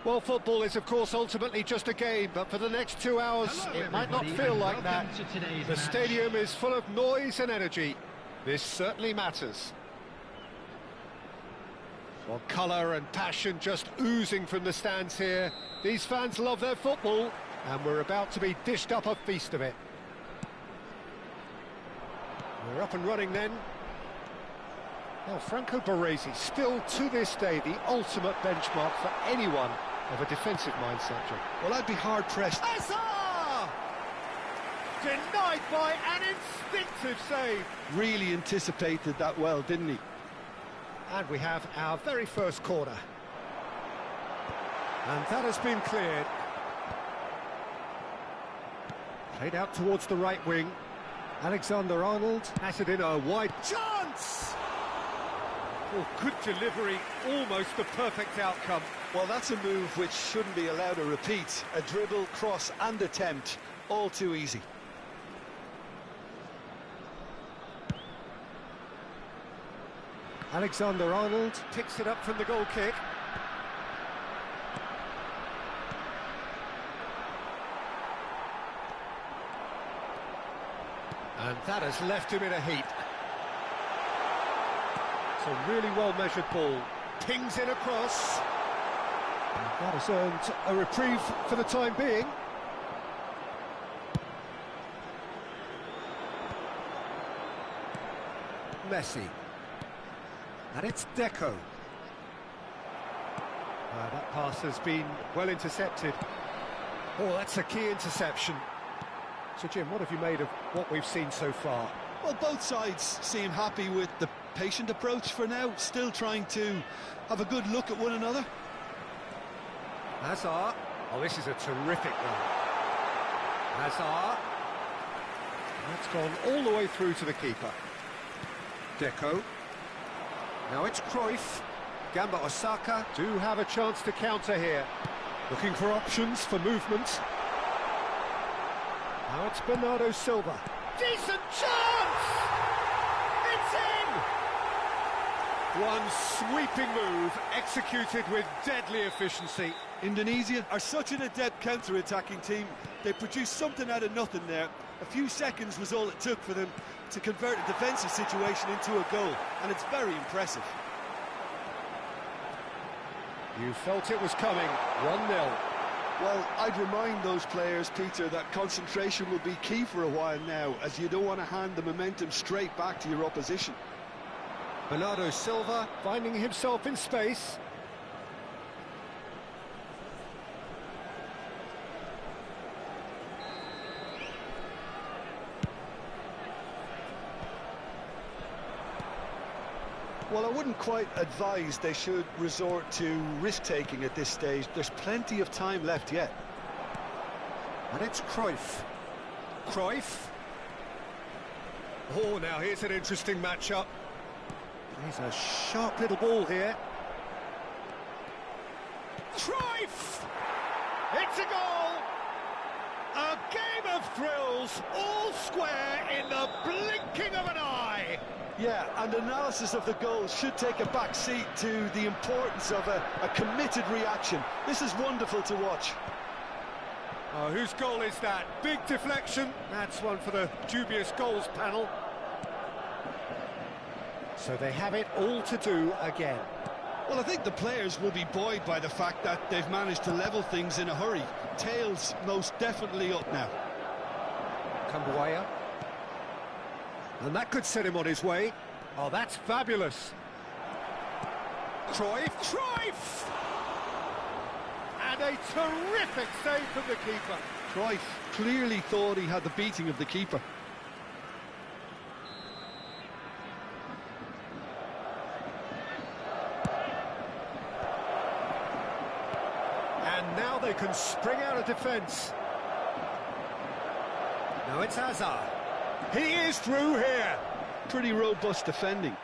Well, football is, of course, ultimately just a game, but for the next 2 hours, it might not feel like that. The stadium is full of noise and energy. This certainly matters. Well, colour and passion just oozing from the stands here. These fans love their football, and we're about to be dished up a feast of it. We're up and running then. Well, Franco Baresi, still to this day, the ultimate benchmark for anyone of a defensive mindset, John. Well, I'd be hard-pressed. Hazard! Denied by an instinctive save. Really anticipated that well, didn't he? And we have our very first corner. And that has been cleared. Played out towards the right wing. Alexander-Arnold has it in a wide chance! Oh, good delivery, almost the perfect outcome. Well, that's a move which shouldn't be allowed a repeat. A dribble, cross and attempt, all too easy. Alexander-Arnold picks it up from the goal kick. And that has left him in a heap. It's a really well-measured ball. Pings in across. And that has earned a reprieve for the time being. Messi. And it's Deco. That pass has been well intercepted. Oh, that's a key interception. So, Jim, what have you made of what we've seen so far? Well, both sides seem happy with the patient approach for now, still trying to have a good look at one another. Hazard. Oh, this is a terrific run. Hazard. That's gone all the way through to the keeper. Deco. Now it's Cruyff. Gamba Osaka do have a chance to counter here. Looking for options for movement. Now it's Bernardo Silva. Decent chance! It's in! One sweeping move, executed with deadly efficiency. Indonesia are such an adept counter-attacking team. They produced something out of nothing there. A few seconds was all it took for them to convert a defensive situation into a goal, and it's very impressive. You felt it was coming, 1-0. Well, I'd remind those players, Peter, that concentration will be key for a while now, as you don't want to hand the momentum straight back to your opposition. Bernardo Silva finding himself in space. Well, I wouldn't quite advise they should resort to risk-taking at this stage. There's plenty of time left yet. And it's Cruyff. Cruyff. Oh, now here's an interesting matchup. He's a sharp little ball here. Cruyff! It's a goal! A game of thrills, all square in the blinking of an eye. Yeah, and analysis of the goal should take a back seat to the importance of a committed reaction. This is wonderful to watch. Oh, whose goal is that? Big deflection. That's one for the dubious goals panel. So they have it all to do again. Well, I think the players will be buoyed by the fact that they've managed to level things in a hurry. Tails most definitely up now. Cambuaya. And that could set him on his way. Oh, that's fabulous. Cruyff. Cruyff! And a terrific save from the keeper. Cruyff clearly thought he had the beating of the keeper. And now they can spring out of defence. Now it's Hazard. He is through here. Pretty robust defending.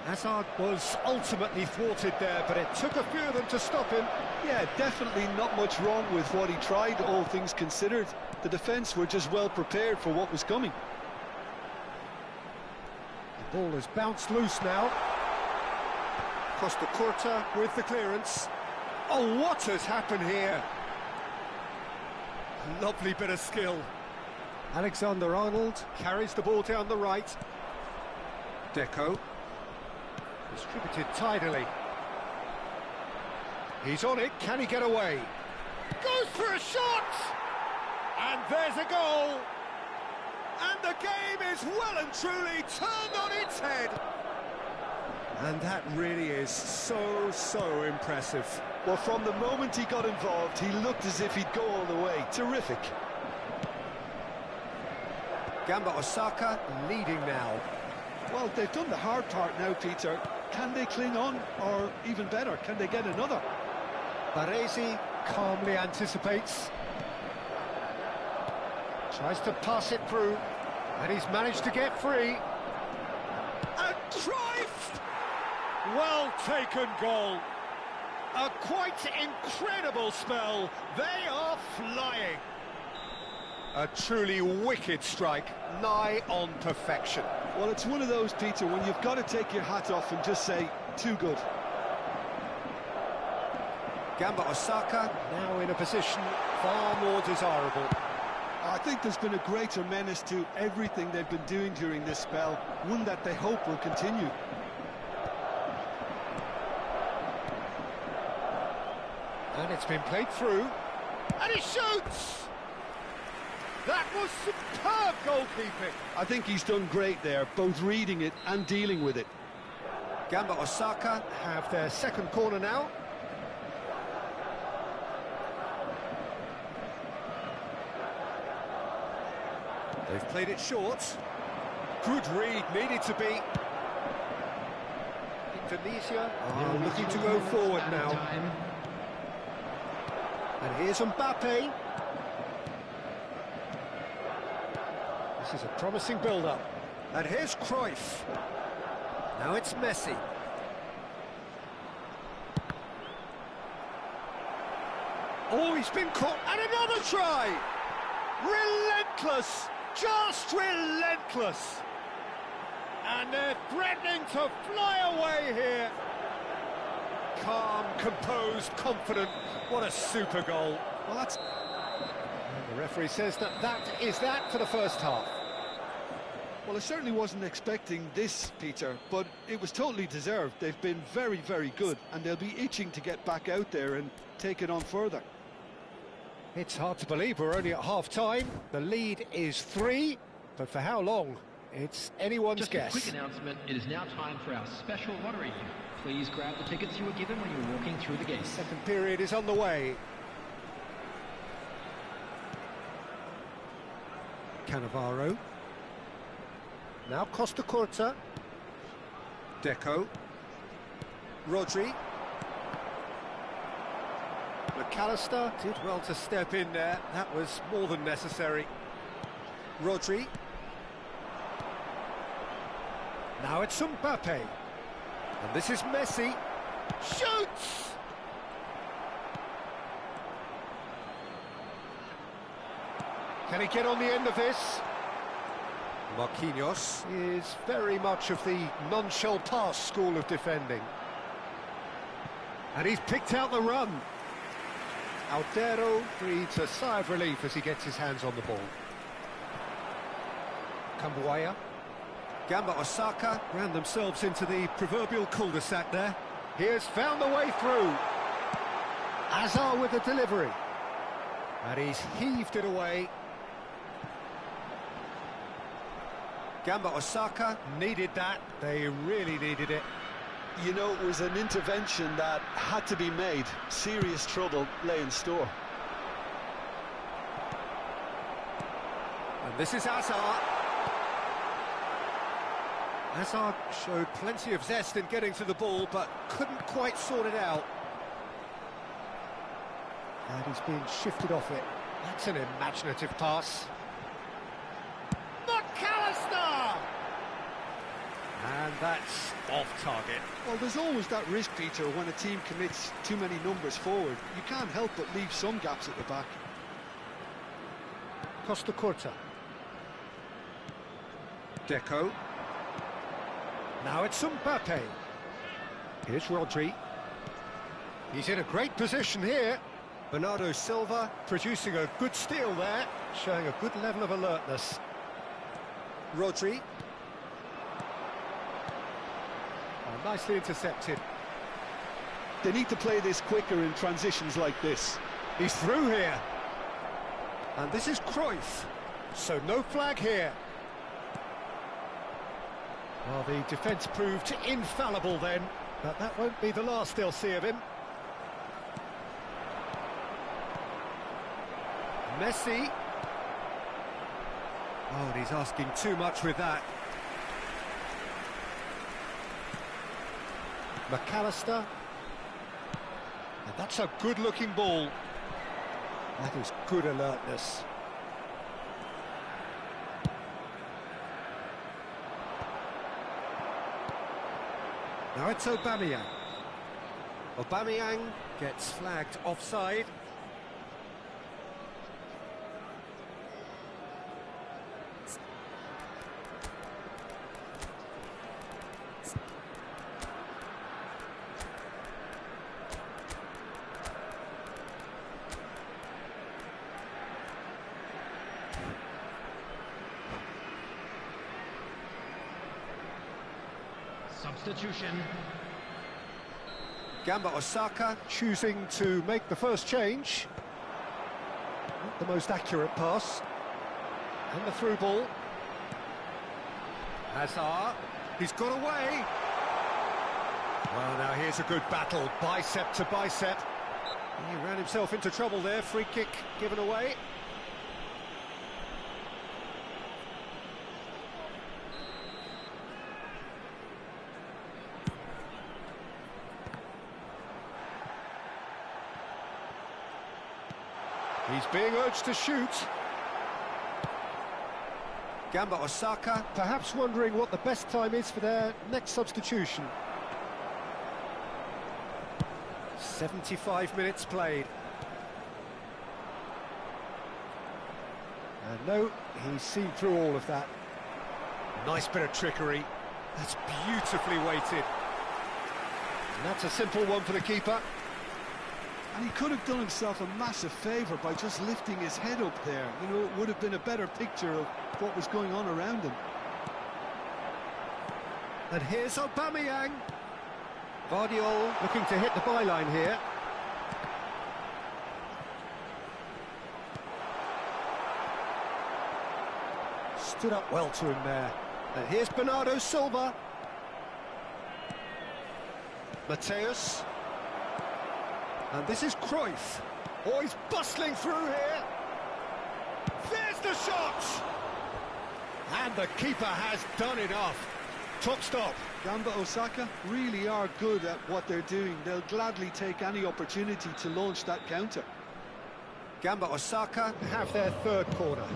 Hazard was ultimately thwarted there, but it took a few of them to stop him. Yeah, definitely not much wrong with what he tried, all things considered. The defence were just well prepared for what was coming. The ball has bounced loose now. Costa Curta with the clearance. Oh, what has happened here? Lovely bit of skill. Alexander-Arnold carries the ball down the right. Deco. Distributed tidily. He's on it, can he get away? Goes for a shot! And there's a goal! And the game is well and truly turned on its head! And that really is so impressive. Well, from the moment he got involved, he looked as if he'd go all the way. Terrific. Gamba Osaka leading now. Well, they've done the hard part now, Peter. Can they cling on? Or even better, can they get another? Baresi calmly anticipates. Tries to pass it through. And he's managed to get free. And Cruyff! Well taken goal. A quite incredible spell. They are flying. A truly wicked strike, nigh on perfection. Well, it's one of those, Peter, when you've got to take your hat off and just say, too good. Gamba Osaka now in a position far more desirable. I think there's been a greater menace to everything they've been doing during this spell, one that they hope will continue. And it's been played through, and he shoots! That was superb goalkeeping. I think he's done great there, both reading it and dealing with it. Gamba Osaka have their second corner now. They've played it short. Good read, needed to be. Indonesia are looking to go forward now. And here's Mbappe. This is a promising build-up. And here's Cruyff. Now it's Messi. Oh, he's been caught. And another try! Relentless! Just relentless! And they're threatening to fly away here. Calm, composed, confident. What a super goal. Well, that's... And the referee says that is that for the first half. Well, I certainly wasn't expecting this, Peter, but it was totally deserved. They've been very, very good, and they'll be itching to get back out there and take it on further. It's hard to believe we're only at half-time. The lead is 3, but for how long? It's anyone's guess. Just a quick announcement, it is now time for our special lottery. Please grab the tickets you were given when you were walking through the gate. The second period is on the way. Cannavaro. Now Costa Curta. Deco. Rodri. McAllister did well to step in there. That was more than necessary. Rodri. Now it's Mbappe. And this is Messi. Shoots! Can he get on the end of this? Marquinhos is very much of the non-shell pass school of defending. And he's picked out the run. Aldero breathes a sigh of relief as he gets his hands on the ball. Kambuaya. Gamba Osaka ran themselves into the proverbial cul-de-sac there. He has found the way through. Azar with the delivery. And he's heaved it away. Gamba Osaka needed that. They really needed it. You know, it was an intervention that had to be made. Serious trouble lay in store. And this is Azar. Hazard showed plenty of zest in getting to the ball, but couldn't quite sort it out. And he's being shifted off it. That's an imaginative pass. McAllister! And that's off target. Well, there's always that risk, Peter, when a team commits too many numbers forward. You can't help but leave some gaps at the back. Costa Curta. Deco. Now it's Mbappe. Here's Rodri. He's in a great position here. Bernardo Silva producing a good steal there, showing a good level of alertness. Rodri. Oh, nicely intercepted. They need to play this quicker in transitions like this. He's through here. And this is Cruyff. So no flag here. Well, the defence proved infallible then, but that won't be the last they'll see of him. Messi. Oh, and he's asking too much with that. McAllister. And that's a good-looking ball. That is good alertness. Now it's Aubameyang. Aubameyang gets flagged offside. Substitution. Gamba Osaka choosing to make the first change. Not the most accurate pass. And the through ball. Hazard. He's got away. Well, now here's a good battle, bicep to bicep. He ran himself into trouble there, free kick given away. He's being urged to shoot. Gamba Osaka perhaps wondering what the best time is for their next substitution. 75 minutes played. And no, he's seen through all of that. Nice bit of trickery. That's beautifully weighted. And that's a simple one for the keeper. And he could have done himself a massive favour by just lifting his head up there. You know, it would have been a better picture of what was going on around him. And here's Aubameyang. Guardiola looking to hit the byline here. Stood up well to him there. And here's Bernardo Silva. Mateus. And this is Cruyff. Oh, he's bustling through here. There's the shot! And the keeper has done enough. Top stop. Gamba Osaka really are good at what they're doing. They'll gladly take any opportunity to launch that counter. Gamba Osaka have their third corner.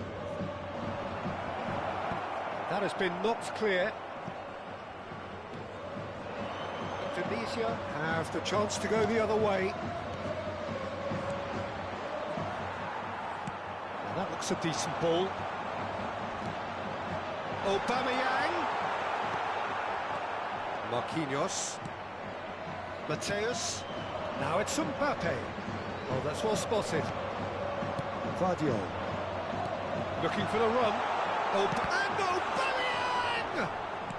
That has been knocked clear. Tunisia have the chance to go the other way. And that looks a decent ball. Aubameyang. Marquinhos. Mateus. Now it's Mbappe. Oh, that's well spotted. Guardiola. Looking for the run. And Aubameyang!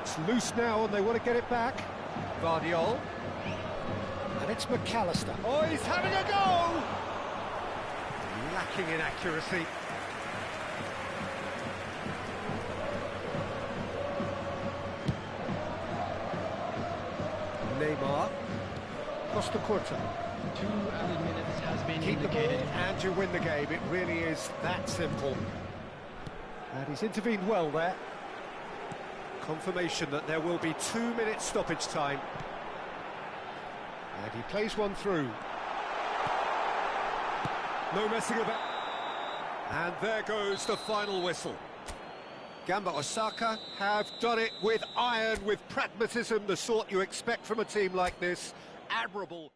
It's loose now and they want to get it back. Guardiola. And it's McAllister. Oh, he's having a go! Lacking in accuracy. Neymar. Costa Curta. 2 added minutes has been Keep the ball indicated. and you win the game. It really is that simple. And he's intervened well there. Confirmation that there will be 2 minutes stoppage time. And he plays one through. No messing about. And there goes the final whistle. Gamba Osaka have done it with iron, with pragmatism, the sort you expect from a team like this. Admirable.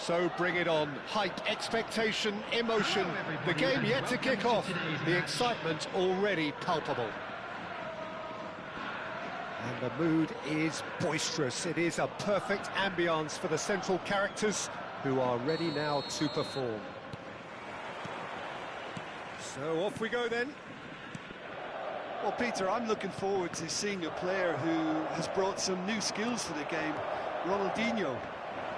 So bring it on. Hype, expectation, emotion. The game yet to kick off. The excitement already palpable. And the mood is boisterous. It is a perfect ambience for the central characters who are ready now to perform. So off we go then. Well, Peter, I'm looking forward to seeing a player who has brought some new skills to the game, Ronaldinho.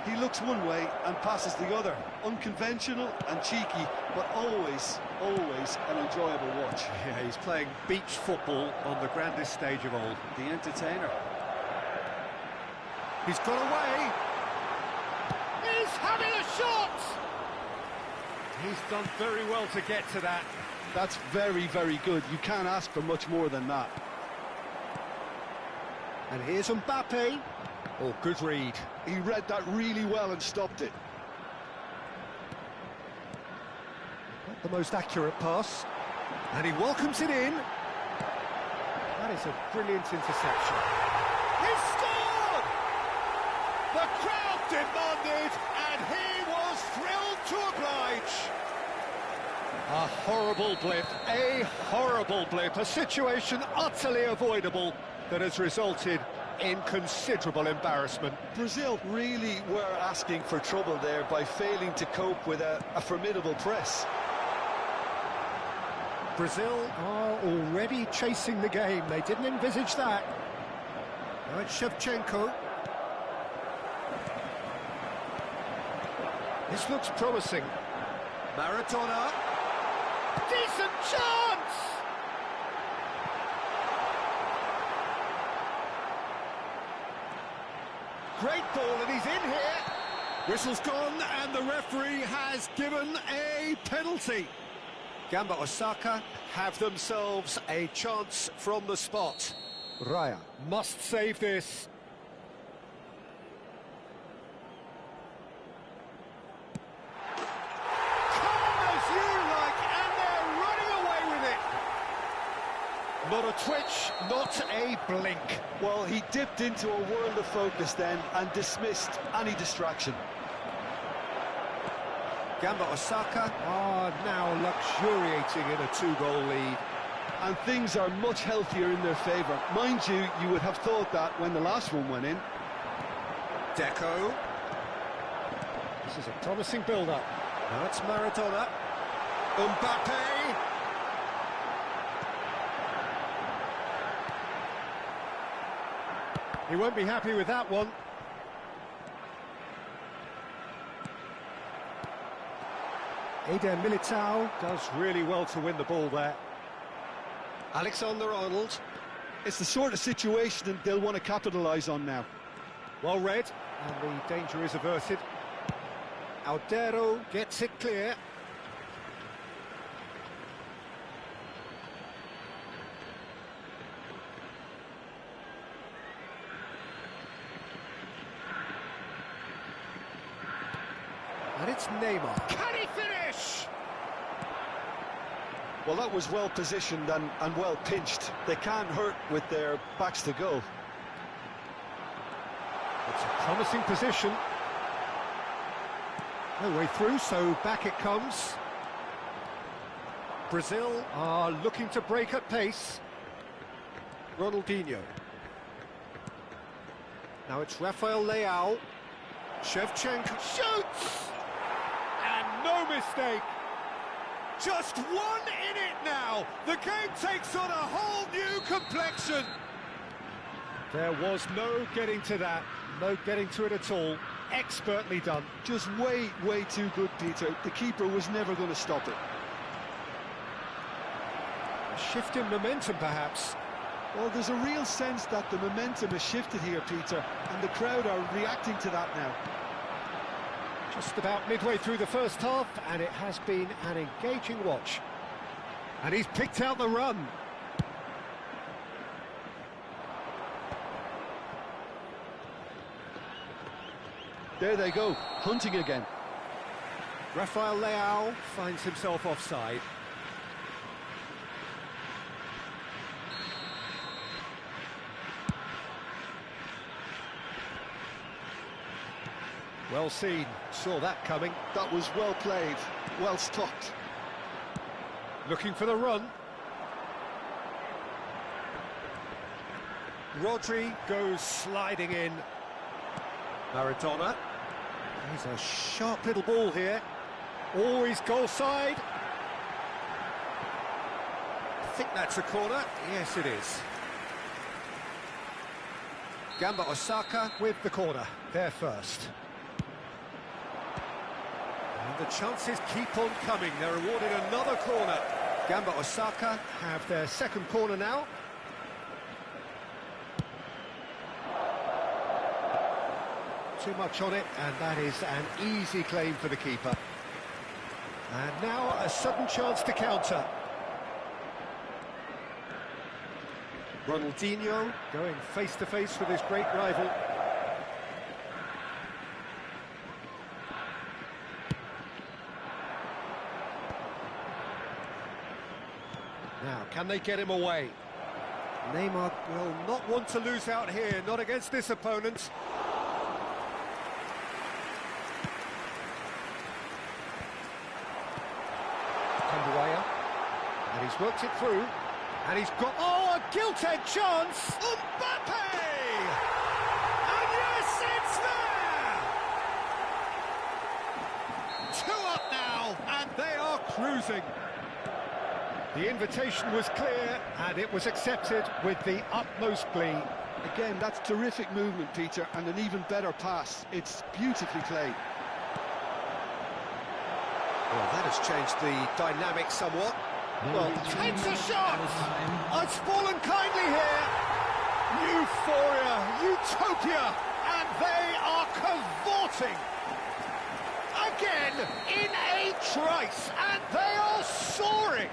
He looks one way and passes the other. Unconventional and cheeky, but always an enjoyable watch. Yeah, he's playing beach football on the grandest stage of all. The entertainer. He's got away. He's having a shot! He's done very well to get to that. That's very, very good. You can't ask for much more than that. And here's Mbappe. Oh, good read. He read that really well and stopped it. Not the most accurate pass. And he welcomes it in. That is a brilliant interception. He scored! The crowd demanded, and he was thrilled to oblige. A horrible blip, a situation utterly avoidable that has resulted in considerable embarrassment. Brazil really were asking for trouble there by failing to cope with a formidable press. Brazil are already chasing the game. They didn't envisage that. Now it's Shevchenko. This looks promising. Maradona. Decent chance! Great ball, and he's in here. Whistle's gone, and the referee has given a penalty. Gamba Osaka have themselves a chance from the spot. Raya must save this. Not a twitch, not a blink. Well, he dipped into a world of focus then and dismissed any distraction. Gamba Osaka are now luxuriating in a two-goal lead. And things are much healthier in their favour. Mind you, you would have thought that when the last one went in. Deco. This is a promising build-up. Now it's Maradona. Mbappe. He won't be happy with that one. Eder Militao does really well to win the ball there. Alexander-Arnold. It's the sort of situation that they'll want to capitalise on now. Well read, and the danger is averted. Aldero gets it clear. And it's Neymar. Can he finish? Well, that was well positioned and well pinched. They can't hurt with their backs to goal. It's a promising position. No way through, so back it comes. Brazil are looking to break at pace. Ronaldinho. Now it's Rafael Leao. Shevchenko shoots! And no mistake. Just one in it now. The game takes on a whole new complexion. There was no getting to that. No getting to it at all. Expertly done. Just way too good, Peter. The keeper was never going to stop it. A shift in momentum, perhaps. Well, there's a real sense that the momentum has shifted here, Peter, and the crowd are reacting to that now. Just about midway through the first half, and it has been an engaging watch. And he's picked out the run. There they go, hunting again. Rafael Leao finds himself offside. Well seen, saw that coming. That was well played, well stopped. Looking for the run. Rodri goes sliding in. Maradona. He's a sharp little ball here. Always goal side. I think that's a corner. Yes, it is. Gamba Osaka with the corner. There first. And the chances keep on coming. They're awarded another corner. Gamba Osaka have their second corner now. Too much on it, and that is an easy claim for the keeper. And now a sudden chance to counter. Ronaldinho going face-to-face with his great rival. Now, can they get him away? Neymar will not want to lose out here, not against this opponent. And he's worked it through, and he's got, oh, a gilt-edged chance! Mbappe! And yes, it's there! 2 up now, and they are cruising. The invitation was clear, and it was accepted with the utmost glee. Again, that's terrific movement, Peter, and an even better pass. It's beautifully played. Well, that has changed the dynamic somewhat. Well, takes a shot! It's fallen kindly here. Euphoria, utopia, and they are cavorting. Again, in a trice, and they are soaring.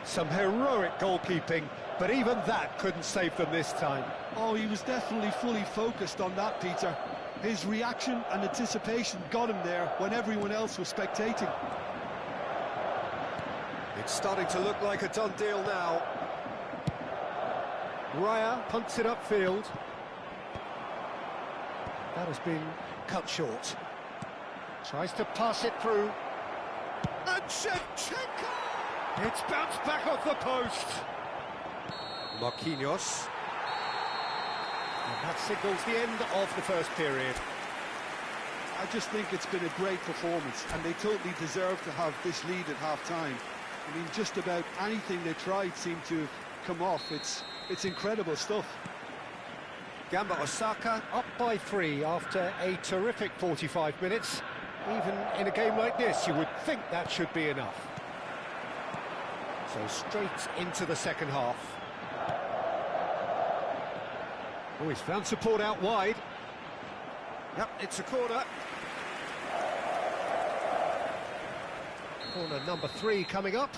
Some heroic goalkeeping, but even that couldn't save them this time. Oh, he was definitely fully focused on that, Peter. His reaction and anticipation got him there when everyone else was spectating. It's starting to look like a done deal now. Raya punts it upfield. That has been cut short. Tries to pass it through. And Shevchenko! It's bounced back off the post. Marquinhos. And that signals the end of the first period. I just think it's been a great performance, and they totally deserve to have this lead at half-time. I mean, just about anything they tried seemed to come off. It's incredible stuff. Gamba Osaka up by 3 after a terrific 45 minutes. Even in a game like this, you would think that should be enough. So straight into the second half. Oh, he's found support out wide. Yep, it's a corner. Corner number 3 coming up.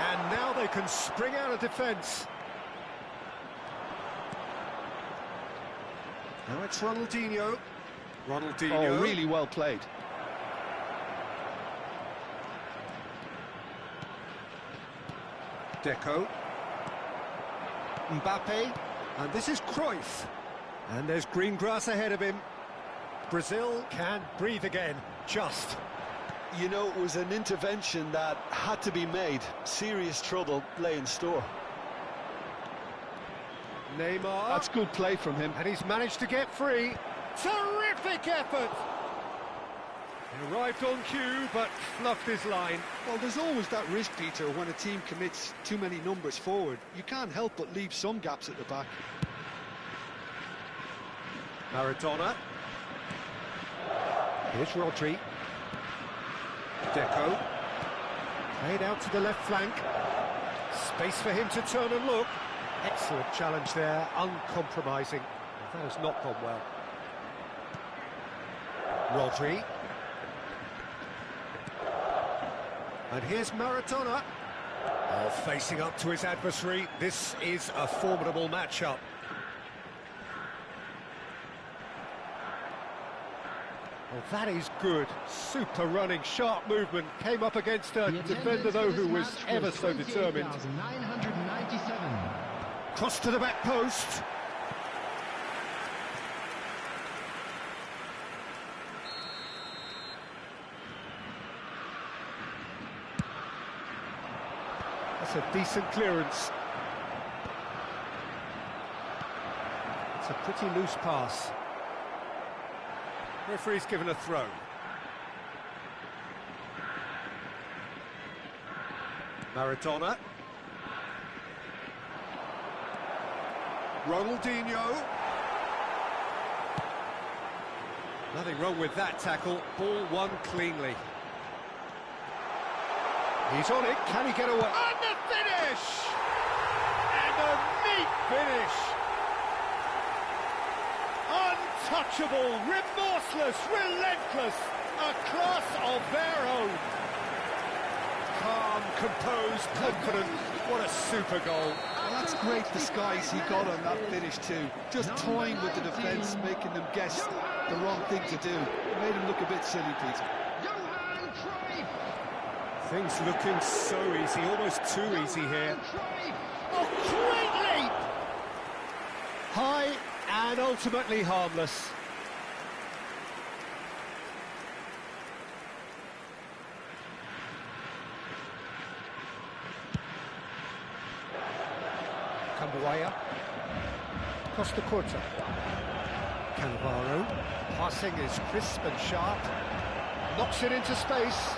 And now they can spring out of defence. Now it's Ronaldinho. Ronaldinho. Oh, really well played. Deco. Mbappe. And this is Cruyff. And there's green grass ahead of him. Brazil can breathe again, just. You know, it was an intervention that had to be made. Serious trouble lay in store. Neymar. That's good play from him. And he's managed to get free. Terrific effort! He arrived on cue, but fluffed his line. Well, there's always that risk, Peter, when a team commits too many numbers forward. You can't help but leave some gaps at the back. Maradona. Here's Rodri. Deco. Played out to the left flank. Space for him to turn and look. Excellent challenge there, uncompromising. That has not gone well. Rodri. And here's Maradona. Oh, facing up to his adversary. This is a formidable matchup. Oh, that is good. Super running, sharp movement. Came up against a defender, though, who was ever so determined. Cross to the back post. That's a decent clearance. It's a pretty loose pass. Referee's given a throw. Maradona. Ronaldinho. Nothing wrong with that tackle. Ball won cleanly. He's on it. Can he get away? And the finish! And a neat finish! Untouchable, remorseless, relentless, a class of their own. Calm, composed, confident. What a super goal. Well, that's great disguise he got on that finish too. Just toying with the defence, making them guess the wrong thing to do. Made him look a bit silly, Peter. Things looking so easy, almost too easy here. Oh, great leap! High and ultimately harmless. Cambuaya. Costa Curta. Cannavaro. Passing is crisp and sharp. Knocks it into space.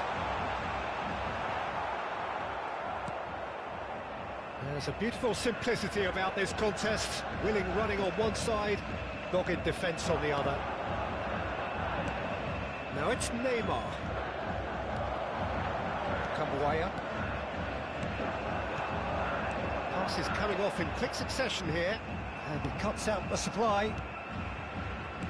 There's a beautiful simplicity about this contest. Willing running on one side, dogged defence on the other. Now it's Neymar. Cambuaya. Pass is coming off in quick succession here, and he cuts out the supply.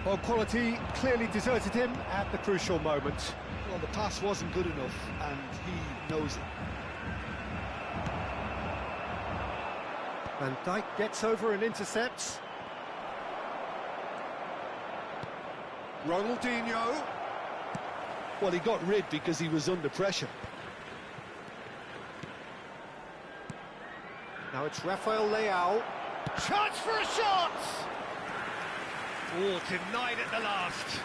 Well, quality clearly deserted him at the crucial moment. Well, the pass wasn't good enough, and he knows it. Van Dijk gets over and intercepts. Ronaldinho. Well, he got rid because he was under pressure. Now it's Rafael Leao. Chance for a shot! Oh, denied at the last.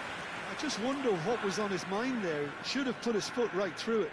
I just wonder what was on his mind there. Should have put his foot right through it.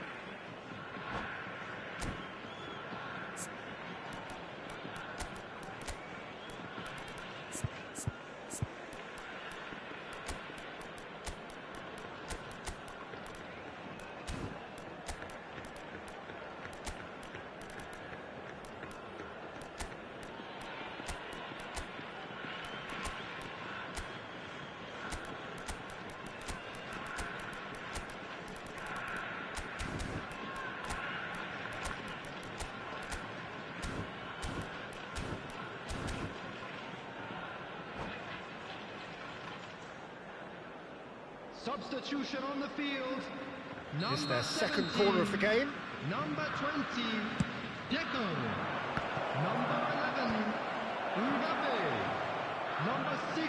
Substitution on the field. It's their second corner of the game. Number 20, Deco. Number 11, Mbappe. Number 6.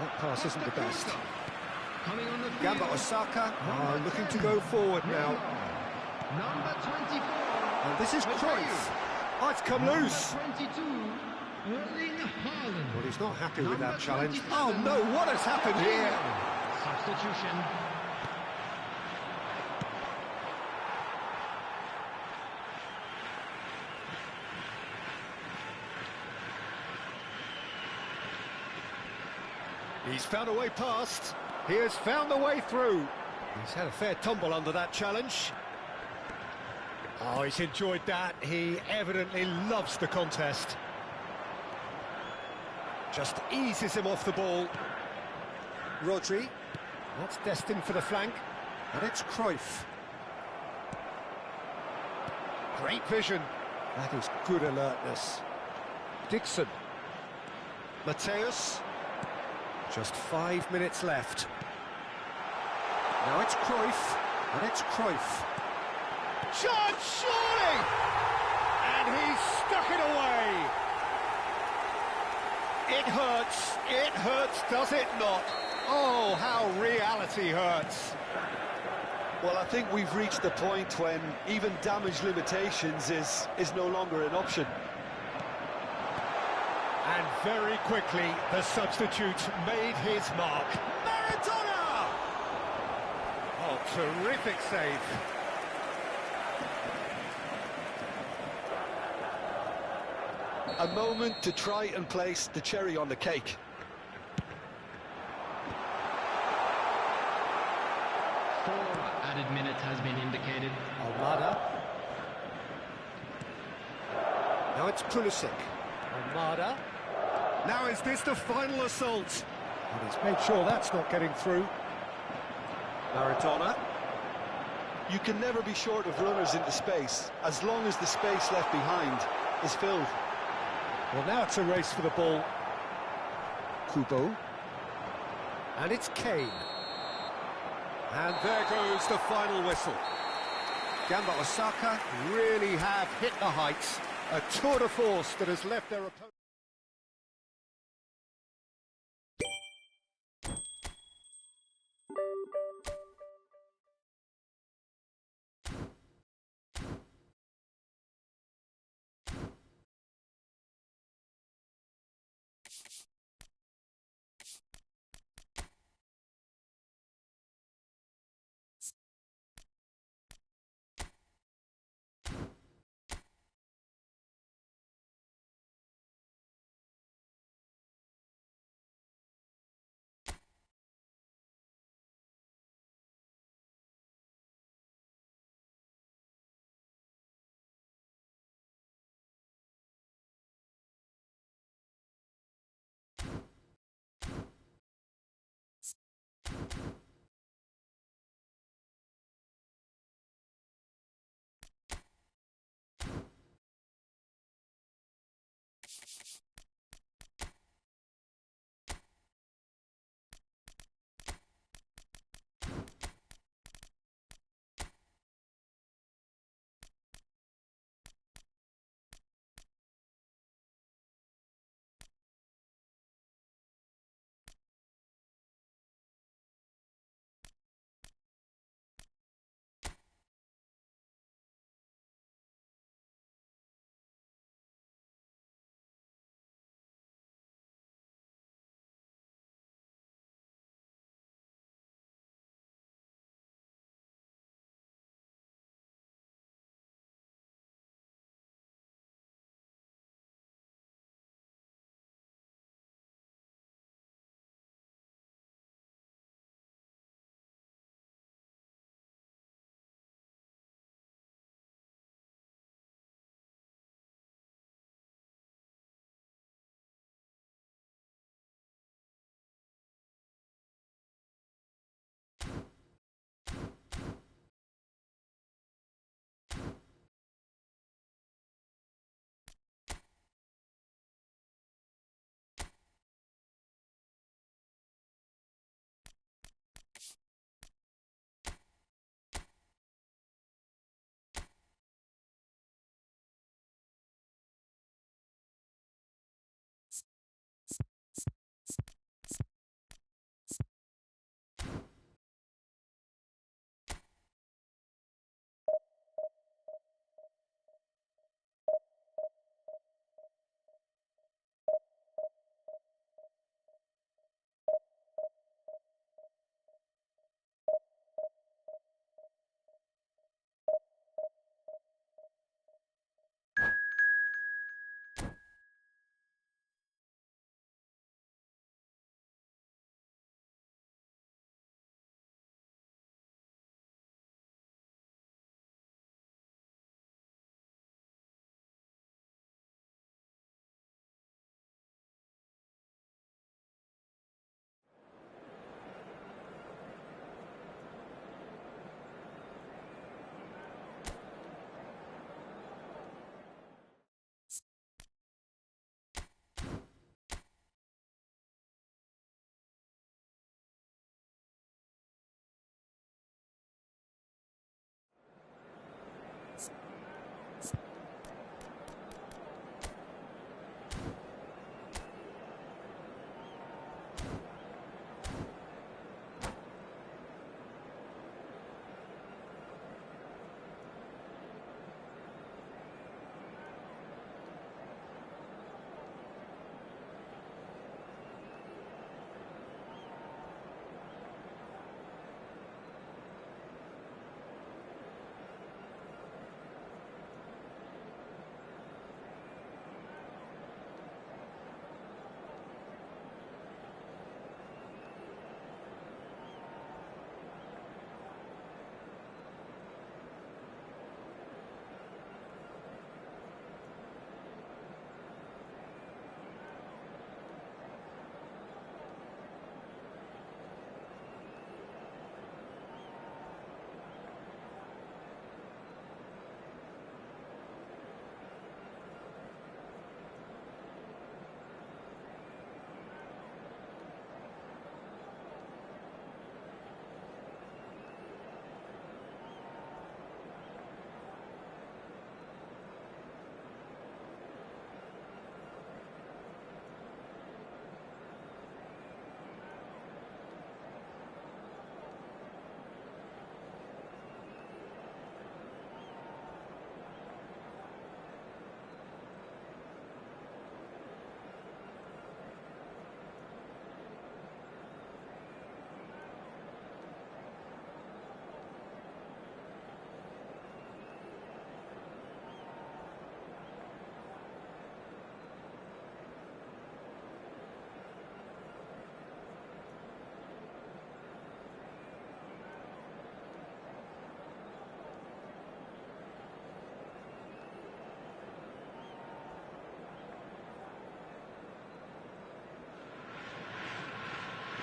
That pass isn't the best. Coming on the field. Gamba Osaka looking to go forward now. Number 24. And this is Cruyff. Oh, it's come loose. 22, Erling Haaland. Well, he's not happy with that challenge. Oh no, what has happened here? Substitution. He's found a way past. He has found a way through. He's had a fair tumble under that challenge. Oh, he's enjoyed that. He evidently loves the contest. Just eases him off the ball. Rodri. That's destined for the flank. And it's Cruyff. Great vision. That is good alertness. Dixon. Mateus. Just 5 minutes left. Now it's Cruyff. And it's Cruyff. Chance, surely! And he's stuck it away. It hurts, does it not? Oh, how reality hurts. Well, I think we've reached the point when even damage limitations is no longer an option. And very quickly, the substitute made his mark. Maradona! Oh, terrific save. A moment to try and place the cherry on the cake. 4 added minutes has been indicated. Almada. Now it's Pulisic. Almada. Now is this the final assault? And he's made sure that's not getting through. Maradona. You can never be short of runners into space, as long as the space left behind is filled. Well, now it's a race for the ball. Kubo. And it's Kane. And there goes the final whistle. Gamba Osaka really have hit the heights. A tour de force that has left their opponent.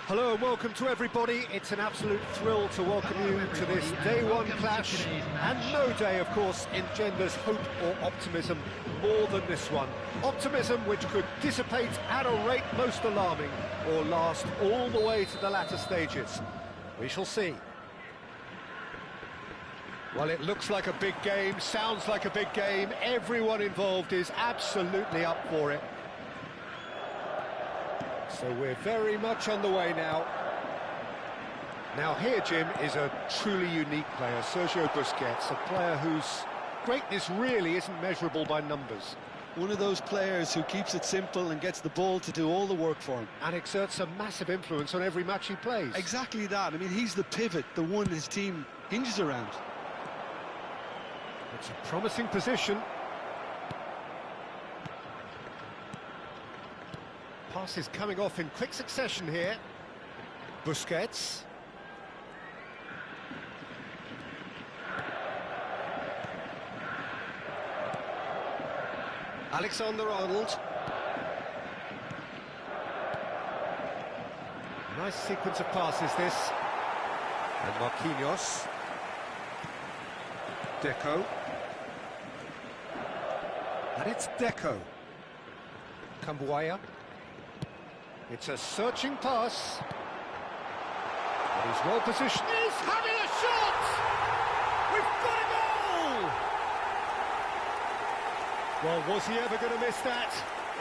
Hello and welcome to everybody. It's an absolute thrill to welcome you to this day one clash. And no day, of course, engenders hope or optimism more than this one. Optimism which could dissipate at a rate most alarming or last all the way to the latter stages. We shall see. Well, it looks like a big game, sounds like a big game. Everyone involved is absolutely up for it. So we're very much on the way now. Now here, Jim, is a truly unique player, Sergio Busquets, a player whose greatness really isn't measurable by numbers. One of those players who keeps it simple and gets the ball to do all the work for him. And exerts a massive influence on every match he plays. Exactly that. I mean, he's the pivot, the one his team hinges around. It's a promising position. Passes coming off in quick succession here. Busquets. Alexander-Arnold. Nice sequence of passes, this. And Marquinhos. Deco. And it's Deco. Cambuaya. It's a searching pass. But he's well positioned. He's having a shot! We've got a goal! Well, was he ever going to miss that?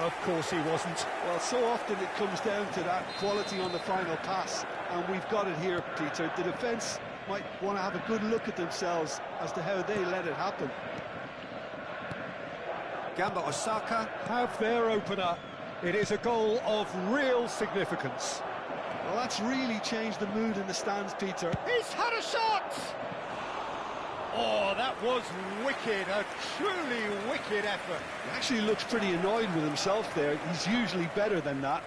Of course he wasn't. Well, so often it comes down to that quality on the final pass, and we've got it here, Peter. The defence might want to have a good look at themselves as to how they let it happen. Gamba Osaka have their opener. It is a goal of real significance. Well, that's really changed the mood in the stands, Peter. He's had a shot! Oh, that was wicked, a truly wicked effort. He actually looks pretty annoyed with himself there. He's usually better than that.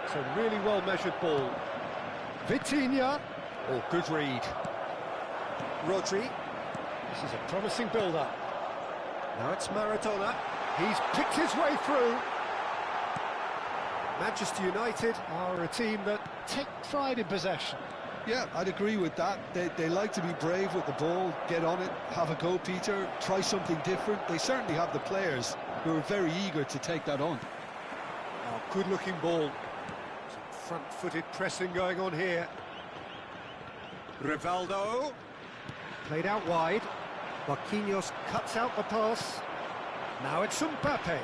It's a really well-measured ball. Vitinha. Oh, good read. Rodri. This is a promising build-up. Now it's Maradona. He's picked his way through. Manchester United are a team that take pride in possession. Yeah, I'd agree with that. They like to be brave with the ball, get on it, have a go, Peter, try something different. They certainly have the players who are very eager to take that on. Oh, good-looking ball. Front-footed pressing going on here. Rivaldo. Played out wide. Marquinhos cuts out the pass. Now it's Mbappe.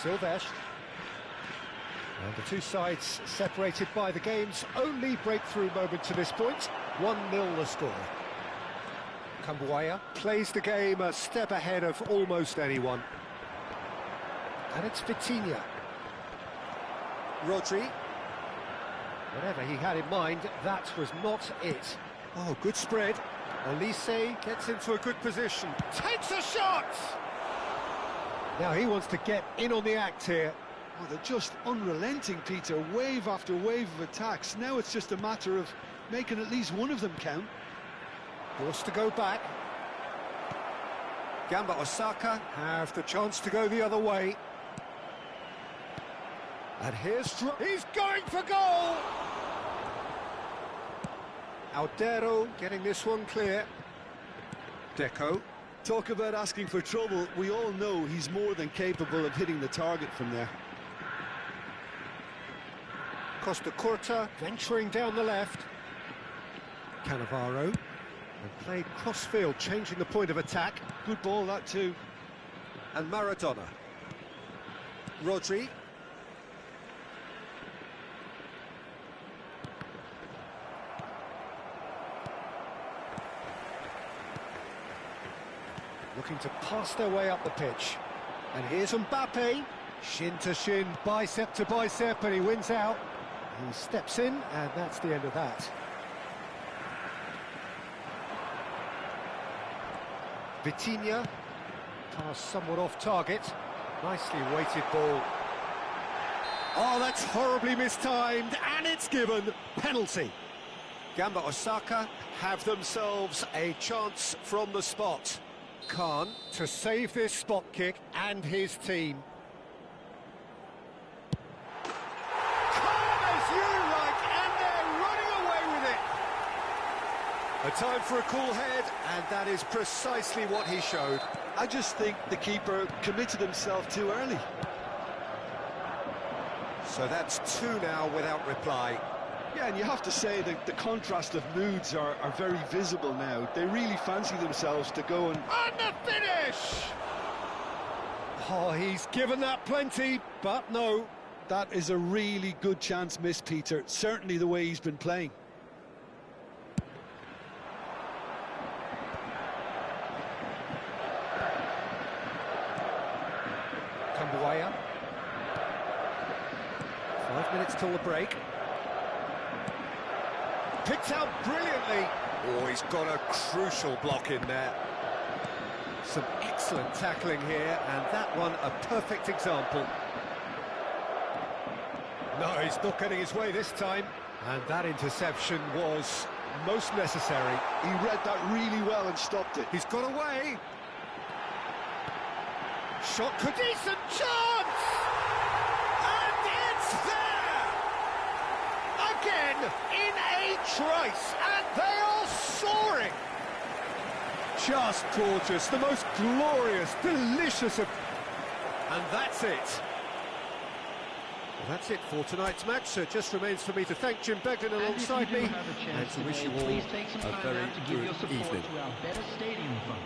Silvestre. And the two sides separated by the game's only breakthrough moment to this point. 1-0 the score. Cambuaya plays the game a step ahead of almost anyone. And it's Vitinha. Rodri. Whatever he had in mind, that was not it. Oh, good spread. Olise gets into a good position. Takes a shot! Now he wants to get in on the act here. Oh, they're just unrelenting, Peter. Wave after wave of attacks. Now it's just a matter of making at least one of them count. Forced to go back. Gamba Osaka have the chance to go the other way. And here's... he's going for goal! Aldero getting this one clear. Deco. Talk about asking for trouble. We all know he's more than capable of hitting the target from there. Costa Curta venturing down the left. Cannavaro. And played cross-field, changing the point of attack. Good ball, that too. And Maradona. Rodri. Looking to pass their way up the pitch. And here's Mbappe. Shin to shin, bicep to bicep, and he wins out. He steps in, and that's the end of that. Vitinha. Pass somewhat off target. Nicely weighted ball. Oh, that's horribly mistimed, and it's given. Penalty. Gamba Osaka have themselves a chance from the spot. Khan to save this spot kick and his team. Calm as you like, and they're running away with it. A time for a cool head, and that is precisely what he showed. I just think the keeper committed himself too early. So that's two now without reply. Yeah, and you have to say that the contrast of moods are very visible now. They really fancy themselves to go and the finish! Oh, he's given that plenty, but no. That is a really good chance missed, Peter. Certainly the way he's been playing. Kambuaya. 5 minutes till the break. Picked out brilliantly. Oh, he's got a crucial block in there. Some excellent tackling here, and that one a perfect example. No, he's not getting his way this time. And that interception was most necessary. He read that really well and stopped it. He's got away. Shot, could decent chance! And it's there! Again, in a trice, and they are soaring! Just gorgeous, the most glorious, delicious of... And that's it. Well, that's it for tonight's match, so it just remains for me to thank Jim Beglin alongside me, and to wish you all please take some a time very out to give your good support evening. to our Better Stadium Fund.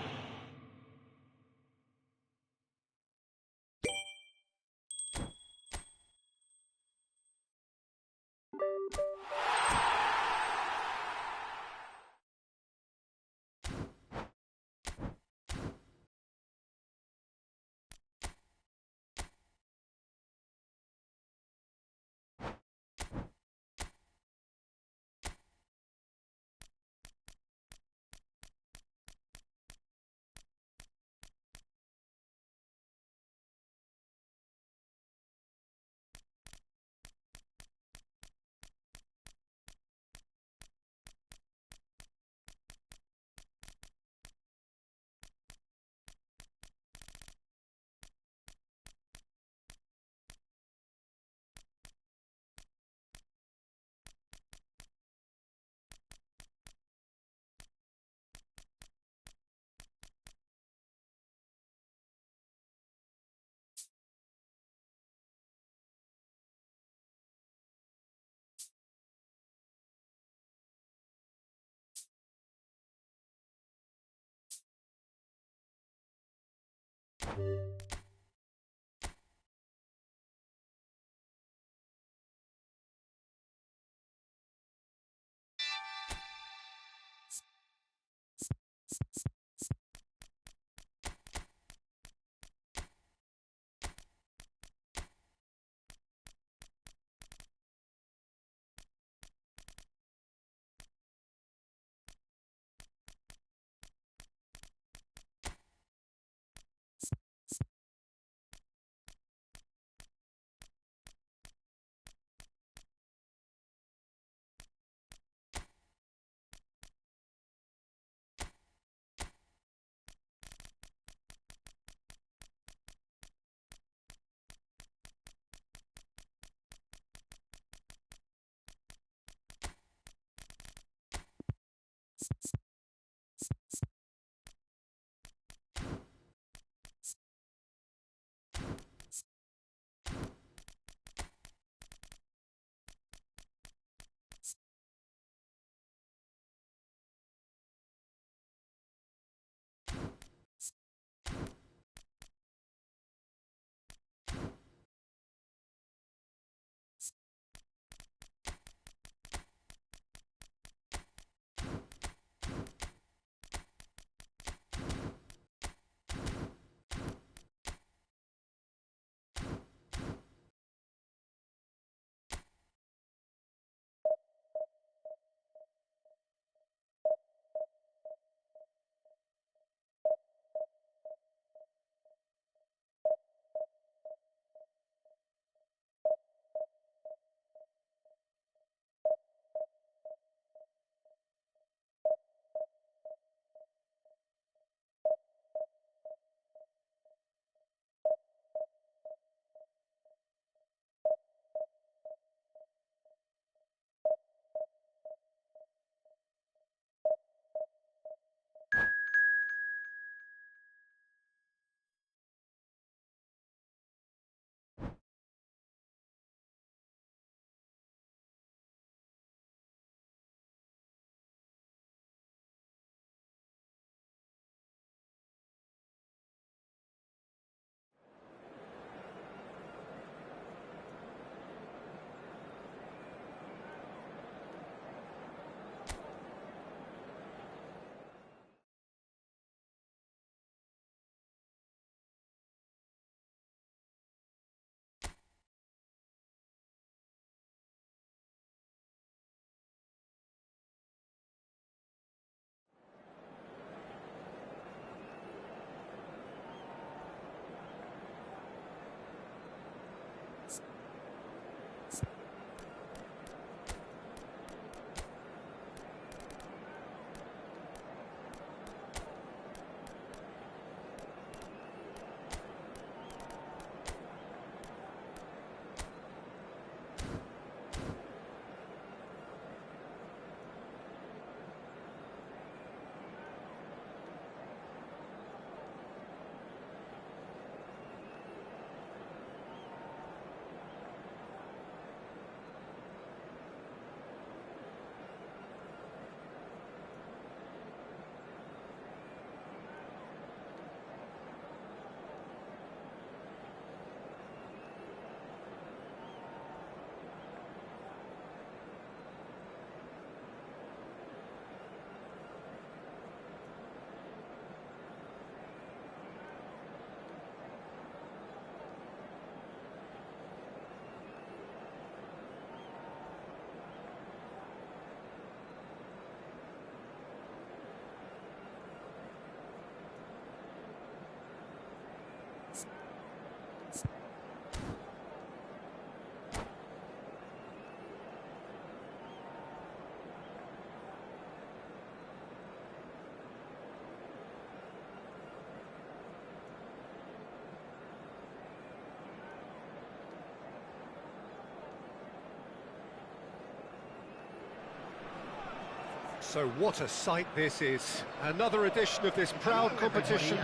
So what a sight this is. Another edition of this proud competition,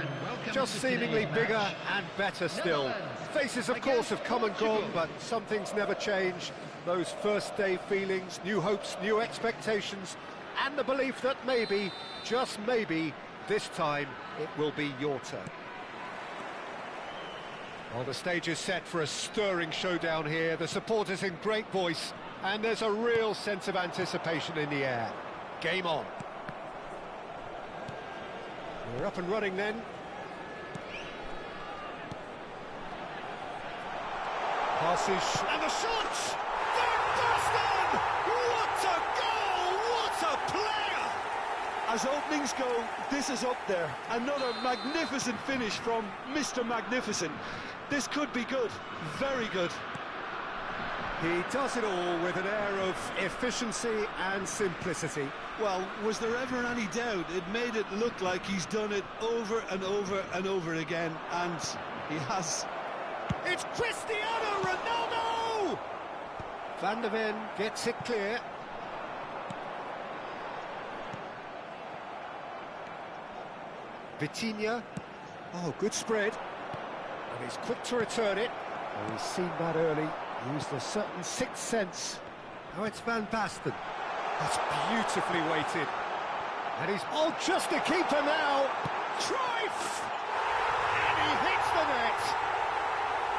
just seemingly bigger and better still. Faces, of course, have come and gone, but some things never change. Those first day feelings, new hopes, new expectations, and the belief that maybe, just maybe, this time it will be your turn. Well, the stage is set for a stirring showdown here. The supporters in great voice, and there's a real sense of anticipation in the air. Game on. We're up and running then. Passes, and the shot! Van Basten! What a goal! What a player! As openings go, this is up there. Another magnificent finish from Mr. Magnificent. This could be good, very good. He does it all with an air of efficiency and simplicity. Well, was there ever any doubt? It made it look like he's done it over and over and over again, and he has. It's Cristiano Ronaldo! Van der Ven gets it clear. Vitinha. Oh, good spread. And he's quick to return it. Oh, he's seen that early. Used a certain sixth sense. Now it's Van Basten. That's beautifully weighted. And he's... Oh, just a keeper now! Cruyff! And he hits the net!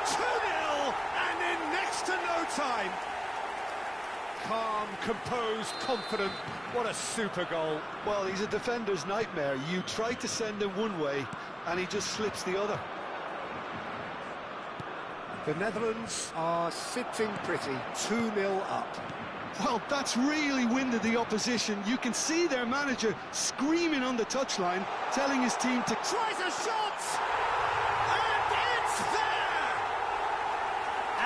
2-0, and in next to no time. Calm, composed, confident. What a super goal. Well, he's a defender's nightmare. You try to send him one way, and he just slips the other. The Netherlands are sitting pretty, 2-0 up. Well, that's really winded the opposition. You can see their manager screaming on the touchline, telling his team to... Tries a shot! And it's there!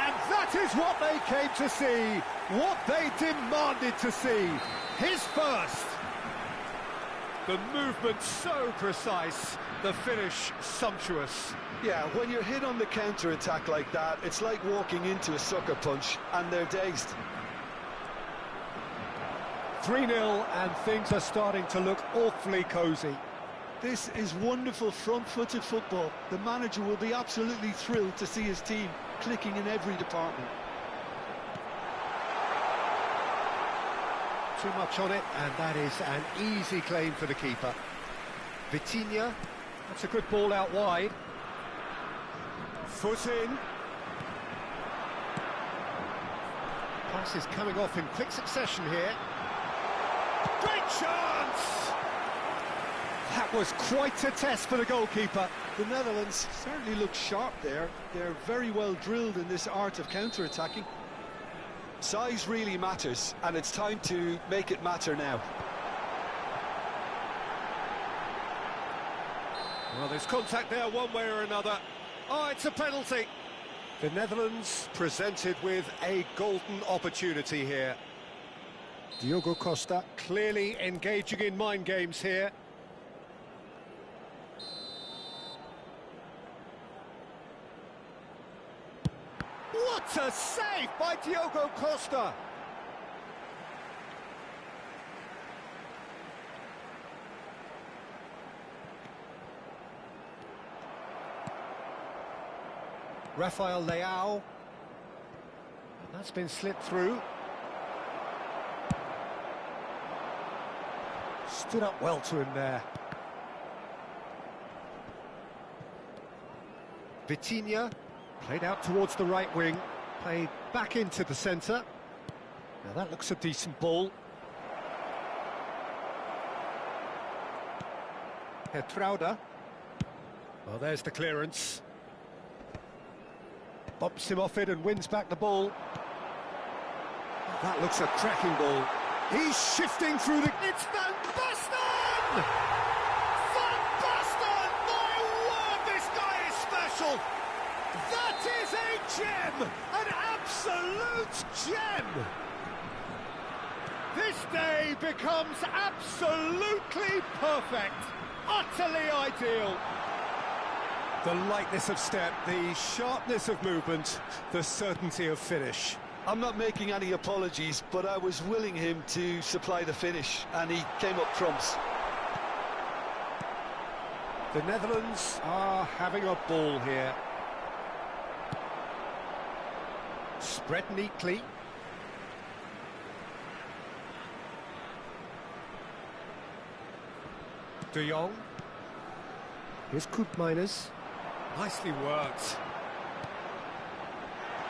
And that is what they came to see, what they demanded to see. His first. The movement so precise, the finish sumptuous. Yeah, when you're hit on the counter-attack like that, it's like walking into a sucker punch, and they're dazed. 3-0, and things are starting to look awfully cosy. This is wonderful front-footed football. The manager will be absolutely thrilled to see his team clicking in every department. Too much on it, and that is an easy claim for the keeper. Vitinha, that's a good ball out wide. Foot in. Pass is coming off in quick succession here. Great chance! That was quite a test for the goalkeeper. The Netherlands certainly look sharp there. They're very well drilled in this art of counter-attacking. Size really matters, and it's time to make it matter now. Well, there's contact there one way or another. Oh, it's a penalty. The Netherlands presented with a golden opportunity here. Diogo Costa clearly engaging in mind games here. What a save by Diogo Costa! Rafael Leao. That's been slipped through. Stood up well to him there. Vitinha played out towards the right wing, played back into the centre. Now that looks a decent ball. Geertruida. Well, there's the clearance. Bumps him off it and wins back the ball. That looks a cracking ball. He's shifting through the... It's Van Basten! Van Basten! My word, this guy is special! That is a gem! An absolute gem! This day becomes absolutely perfect! Utterly ideal! The lightness of step, the sharpness of movement, the certainty of finish. I'm not making any apologies, but I was willing him to supply the finish, and he came up trumps. The Netherlands are having a ball here. Spread neatly. De Jong. Here's Koopmeiners. Nicely worked.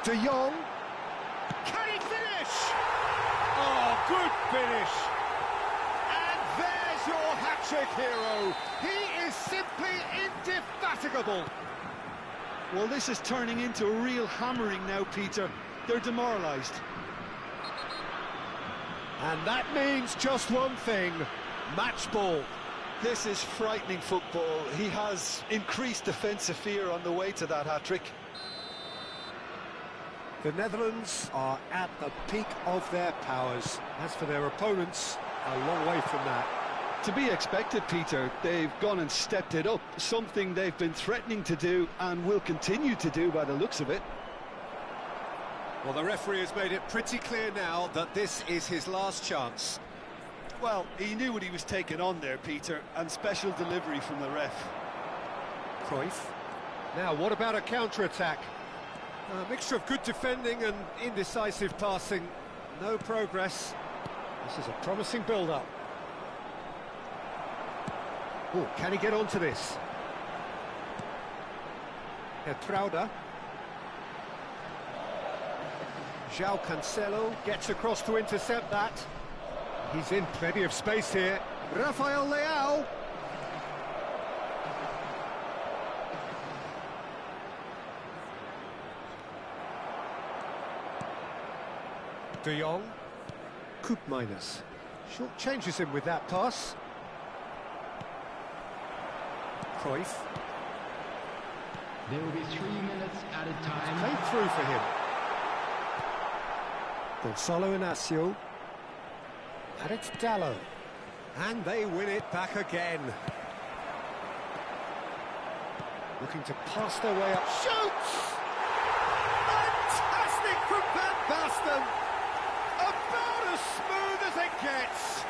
De Jong. Can he finish? Oh, good finish. And there's your hat-trick hero. He is simply indefatigable. Well, this is turning into a real hammering now, Peter. They're demoralised. And that means just one thing, match ball. This is frightening football. He has increased defensive fear on the way to that hat-trick. The Netherlands are at the peak of their powers. As for their opponents, a long way from that. To be expected, Peter. They've gone and stepped it up, something they've been threatening to do and will continue to do by the looks of it. Well, the referee has made it pretty clear now that this is his last chance. Well, he knew what he was taking on there, Peter, and special delivery from the ref. Cruyff. Now, what about a counter-attack? A mixture of good defending and indecisive passing. No progress. This is a promising build-up. Oh, can he get onto this? Hertrauda. João Cancelo gets across to intercept that. He's in plenty of space here. Rafael Leao. De Jong. Koopmeiners. Short changes him with that pass. Cruyff. There will be 3 minutes at a time. Played through for him. Gonçalo Inácio. And it's Dalot. And they win it back again. Looking to pass their way up. Shoots! Fantastic from Van Basten! About as smooth as it gets.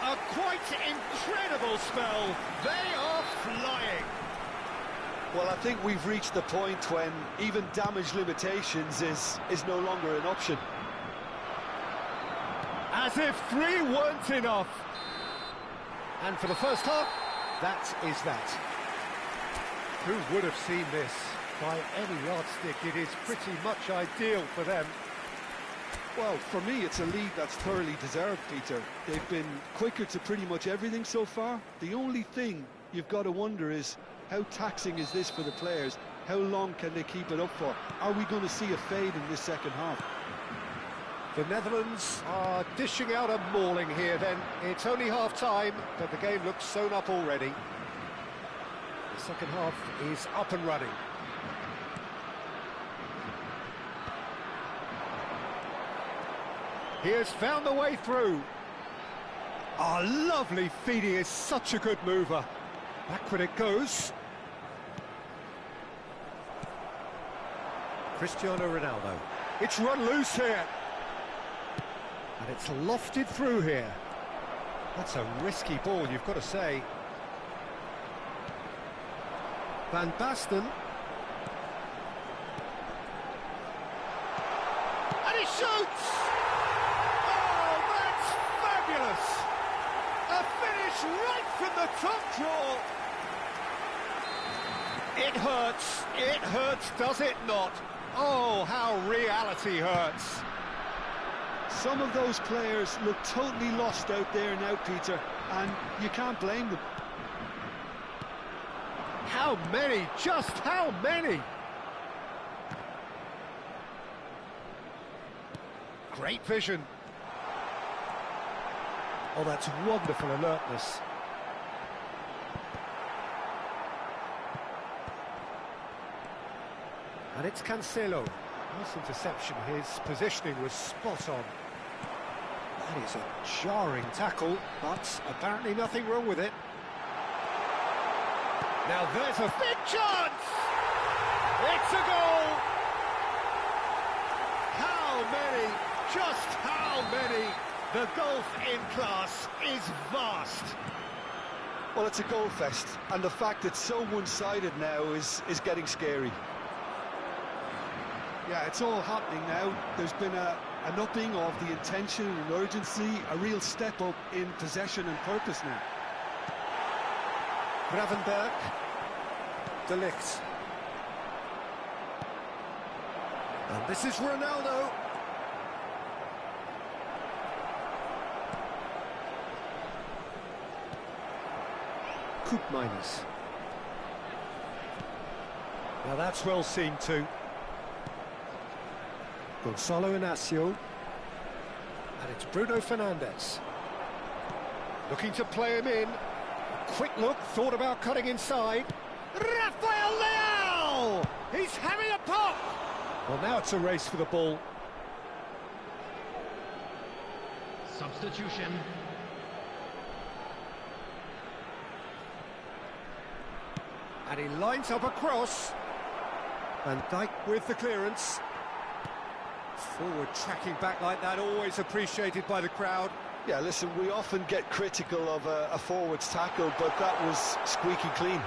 A quite incredible spell. They are flying. Well, I think we've reached the point when even damage limitations is no longer an option. As if 3 weren't enough. And for the first half, that is that. Who would have seen this? By any yardstick, it is pretty much ideal for them. Well, for me, it's a lead that's thoroughly deserved, Peter. They've been quicker to pretty much everything so far. The only thing you've got to wonder is, how taxing is this for the players? How long can they keep it up for? Are we going to see a fade in this second half? The Netherlands are dishing out a mauling here then. It's only half-time, but the game looks sewn up already. The second half is up and running. He has found the way through. Oh, lovely feed. He is such a good mover. Backward it goes. Cristiano Ronaldo. It's run loose here. And it's lofted through here. That's a risky ball, you've got to say. Van Basten. And he shoots! Oh, that's fabulous! A finish right from the top draw. It hurts, does it not? Oh, how reality hurts. Some of those players look totally lost out there now, Peter, and you can't blame them. How many? Just how many? Great vision. Oh, that's wonderful alertness. And it's Cancelo. Nice interception. His positioning was spot on. That is a jarring tackle, but apparently nothing wrong with it. Now there's a big chance! It's a goal! How How many? Just how many? The gulf in class is vast. Well, it's a goal fest, and the fact it's so one-sided now is getting scary. Yeah, it's all happening now. There's been an upping of the intention and urgency, a real step up in possession and purpose now. Gravenberg. De Ligt. And this is Ronaldo. Koopmeiners. Now that's well seen too. Gonzalo Inacio. And it's Bruno Fernandes. Looking to play him in. Quick look, thought about cutting inside. Rafael Leao! He's having a pop! Well, now it's a race for the ball. Substitution. And he lines up a cross. Van Dijk with the clearance. Forward tracking back like that, always appreciated by the crowd. Yeah, listen, we often get critical of a forward's tackle, but that was squeaky clean.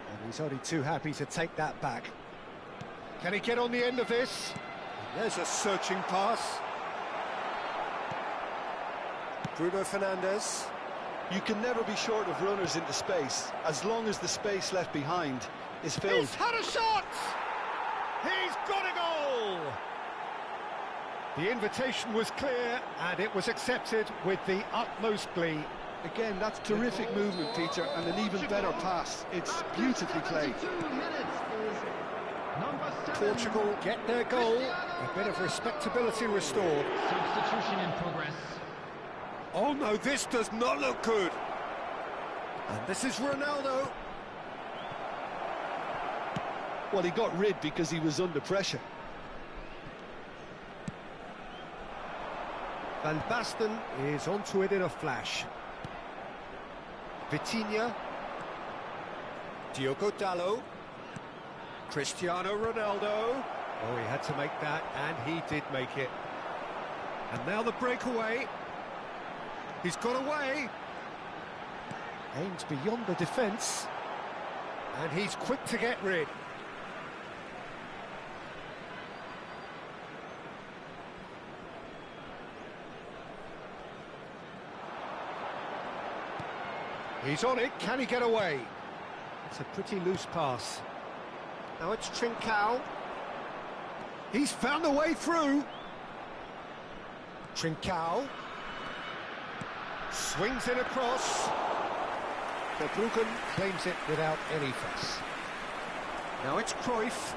And he's only too happy to take that back. Can he get on the end of this? There's a searching pass. Bruno Fernandes. You can never be short of runners into space, as long as the space left behind is filled. He's had a shot! He's got a goal! The invitation was clear, and it was accepted with the utmost glee. Again, that's terrific movement, Peter, and an even better pass. It's beautifully played. Portugal get their goal, a bit of respectability restored. Substitution in progress. Oh no, this does not look good. And this is Ronaldo. Well, he got rid because he was under pressure. Van Basten is onto it in a flash. Vitinha. Diogo Dalot. Cristiano Ronaldo. Oh, he had to make that, and he did make it. And now the breakaway. He's got away. Aims beyond the defence. And he's quick to get rid. He's on it, can he get away? It's a pretty loose pass. Now it's Trincao. He's found a way through. Trincao. Swings it across. Verbruggen claims it without any fuss. Now it's Cruyff.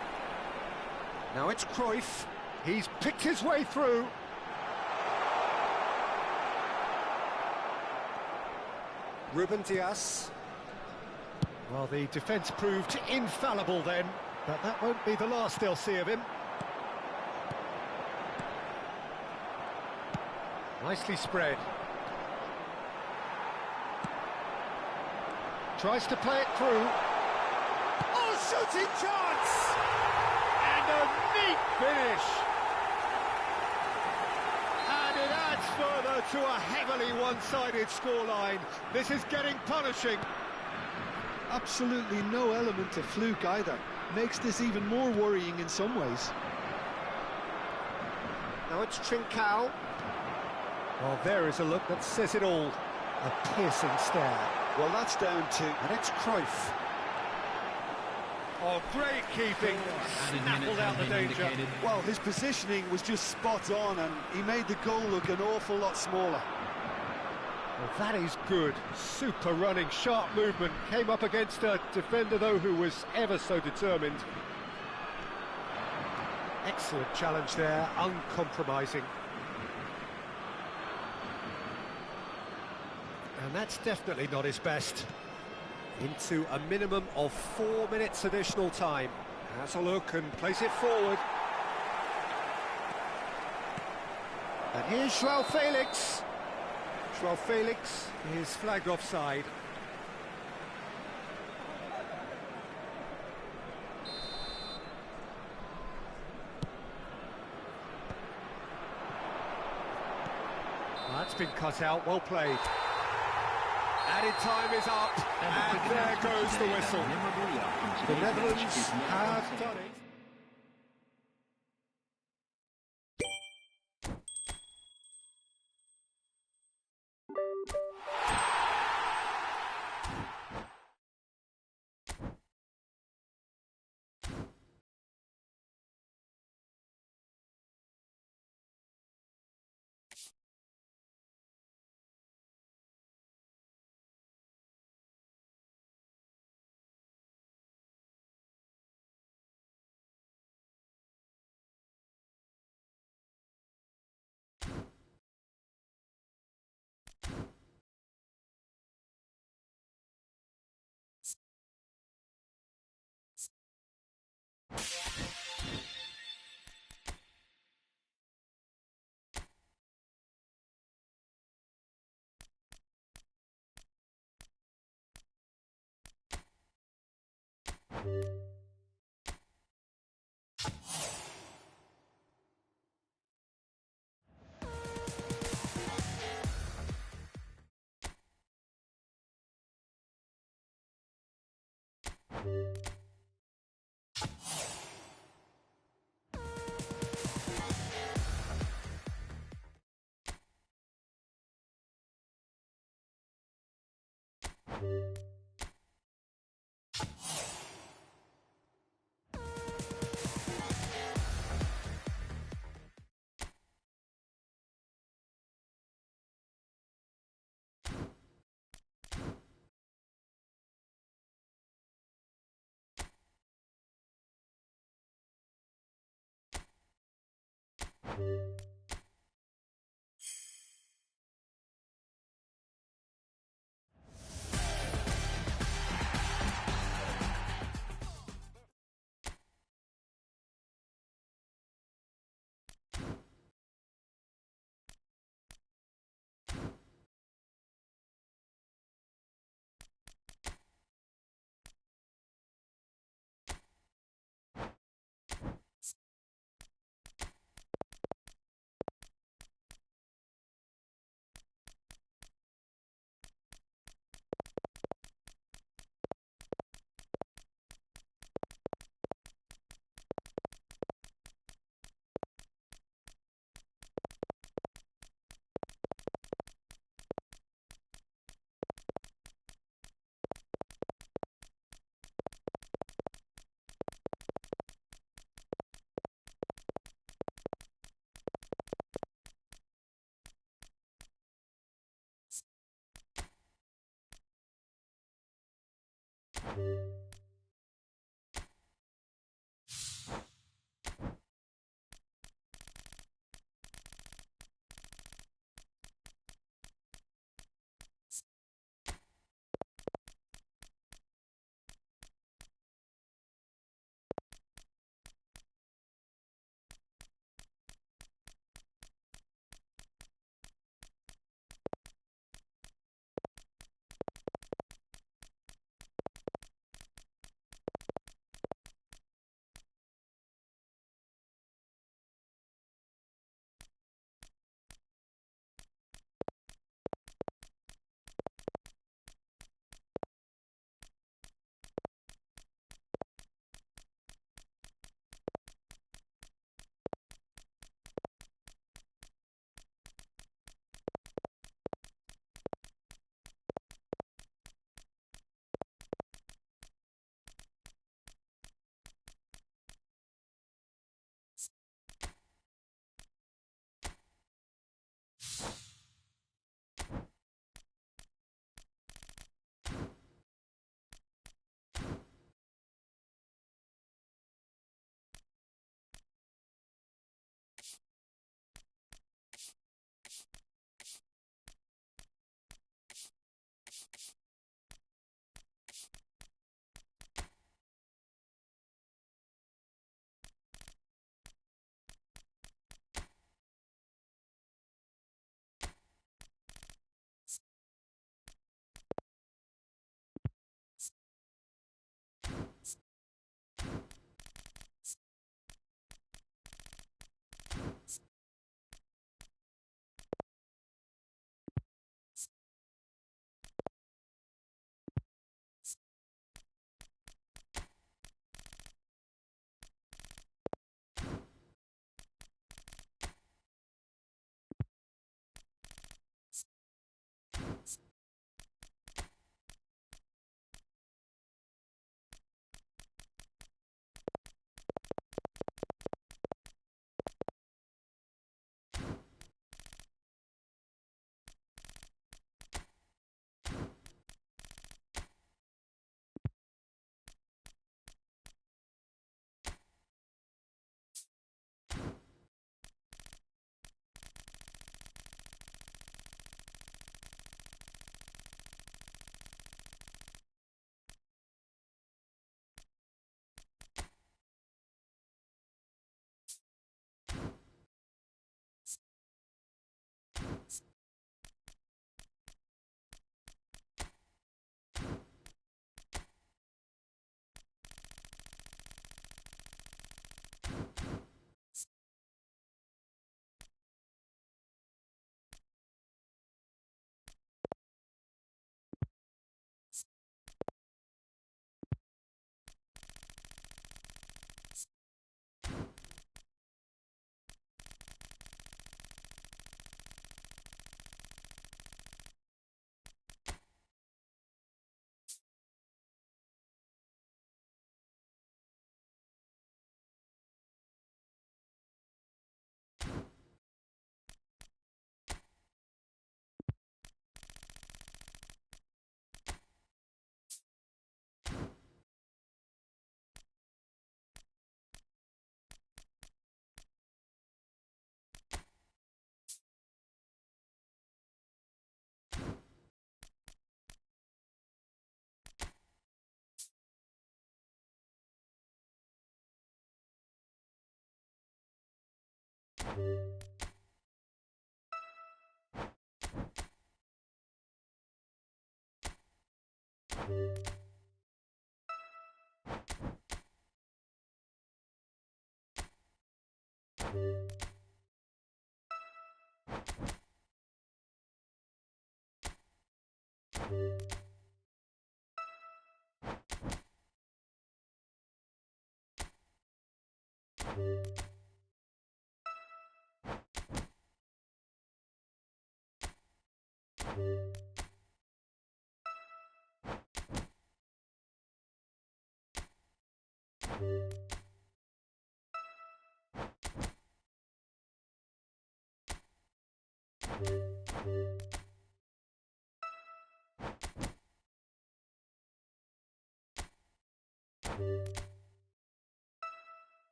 Now it's Cruyff. He's picked his way through. Ruben Dias. Well, the defence proved infallible then, but that won't be the last they'll see of him. Nicely spread. Tries to play it through. Oh, shooting chance! And a neat finish. And it adds further to a heavily one-sided scoreline. This is getting punishing. Absolutely no element of fluke either. Makes this even more worrying in some ways. Now it's Trincao. Well, there is a look that says it all. A piercing stare. Well, that's down to... And it's Cruyff. Oh, great keeping. Snaffled out the danger. Well, his positioning was just spot on, and he made the goal look an awful lot smaller. Well, that is good. Super running, sharp movement. Came up against a defender, though, who was ever so determined. Excellent challenge there, uncompromising. And that's definitely not his best. Into a minimum of 4 minutes additional time. Has a look and plays it forward. And here's Joao Felix. Joao Felix is flagged offside. been cut out, well played. Added time is up, and there goes the whistle. The Netherlands have done it.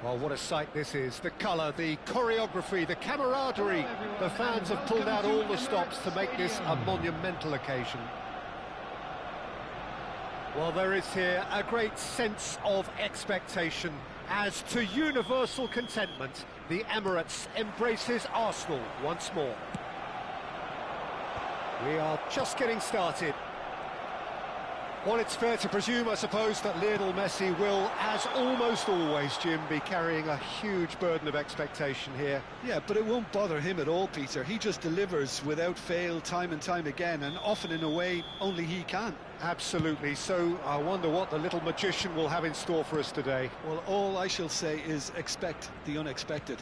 Well, what a sight this is. The colour, the choreography, the camaraderie. The fans have pulled out all the stops to make this a monumental occasion. Well, there is here a great sense of expectation as, to universal contentment, the Emirates embraces Arsenal once more. We are just getting started. Well, it's fair to presume, I suppose, that Lionel Messi will, as almost always, Jim, be carrying a huge burden of expectation here. Yeah, but it won't bother him at all, Peter. He just delivers without fail time and time again, and often in a way only he can. Absolutely. So I wonder what the little magician will have in store for us today. Well, all I shall say is expect the unexpected.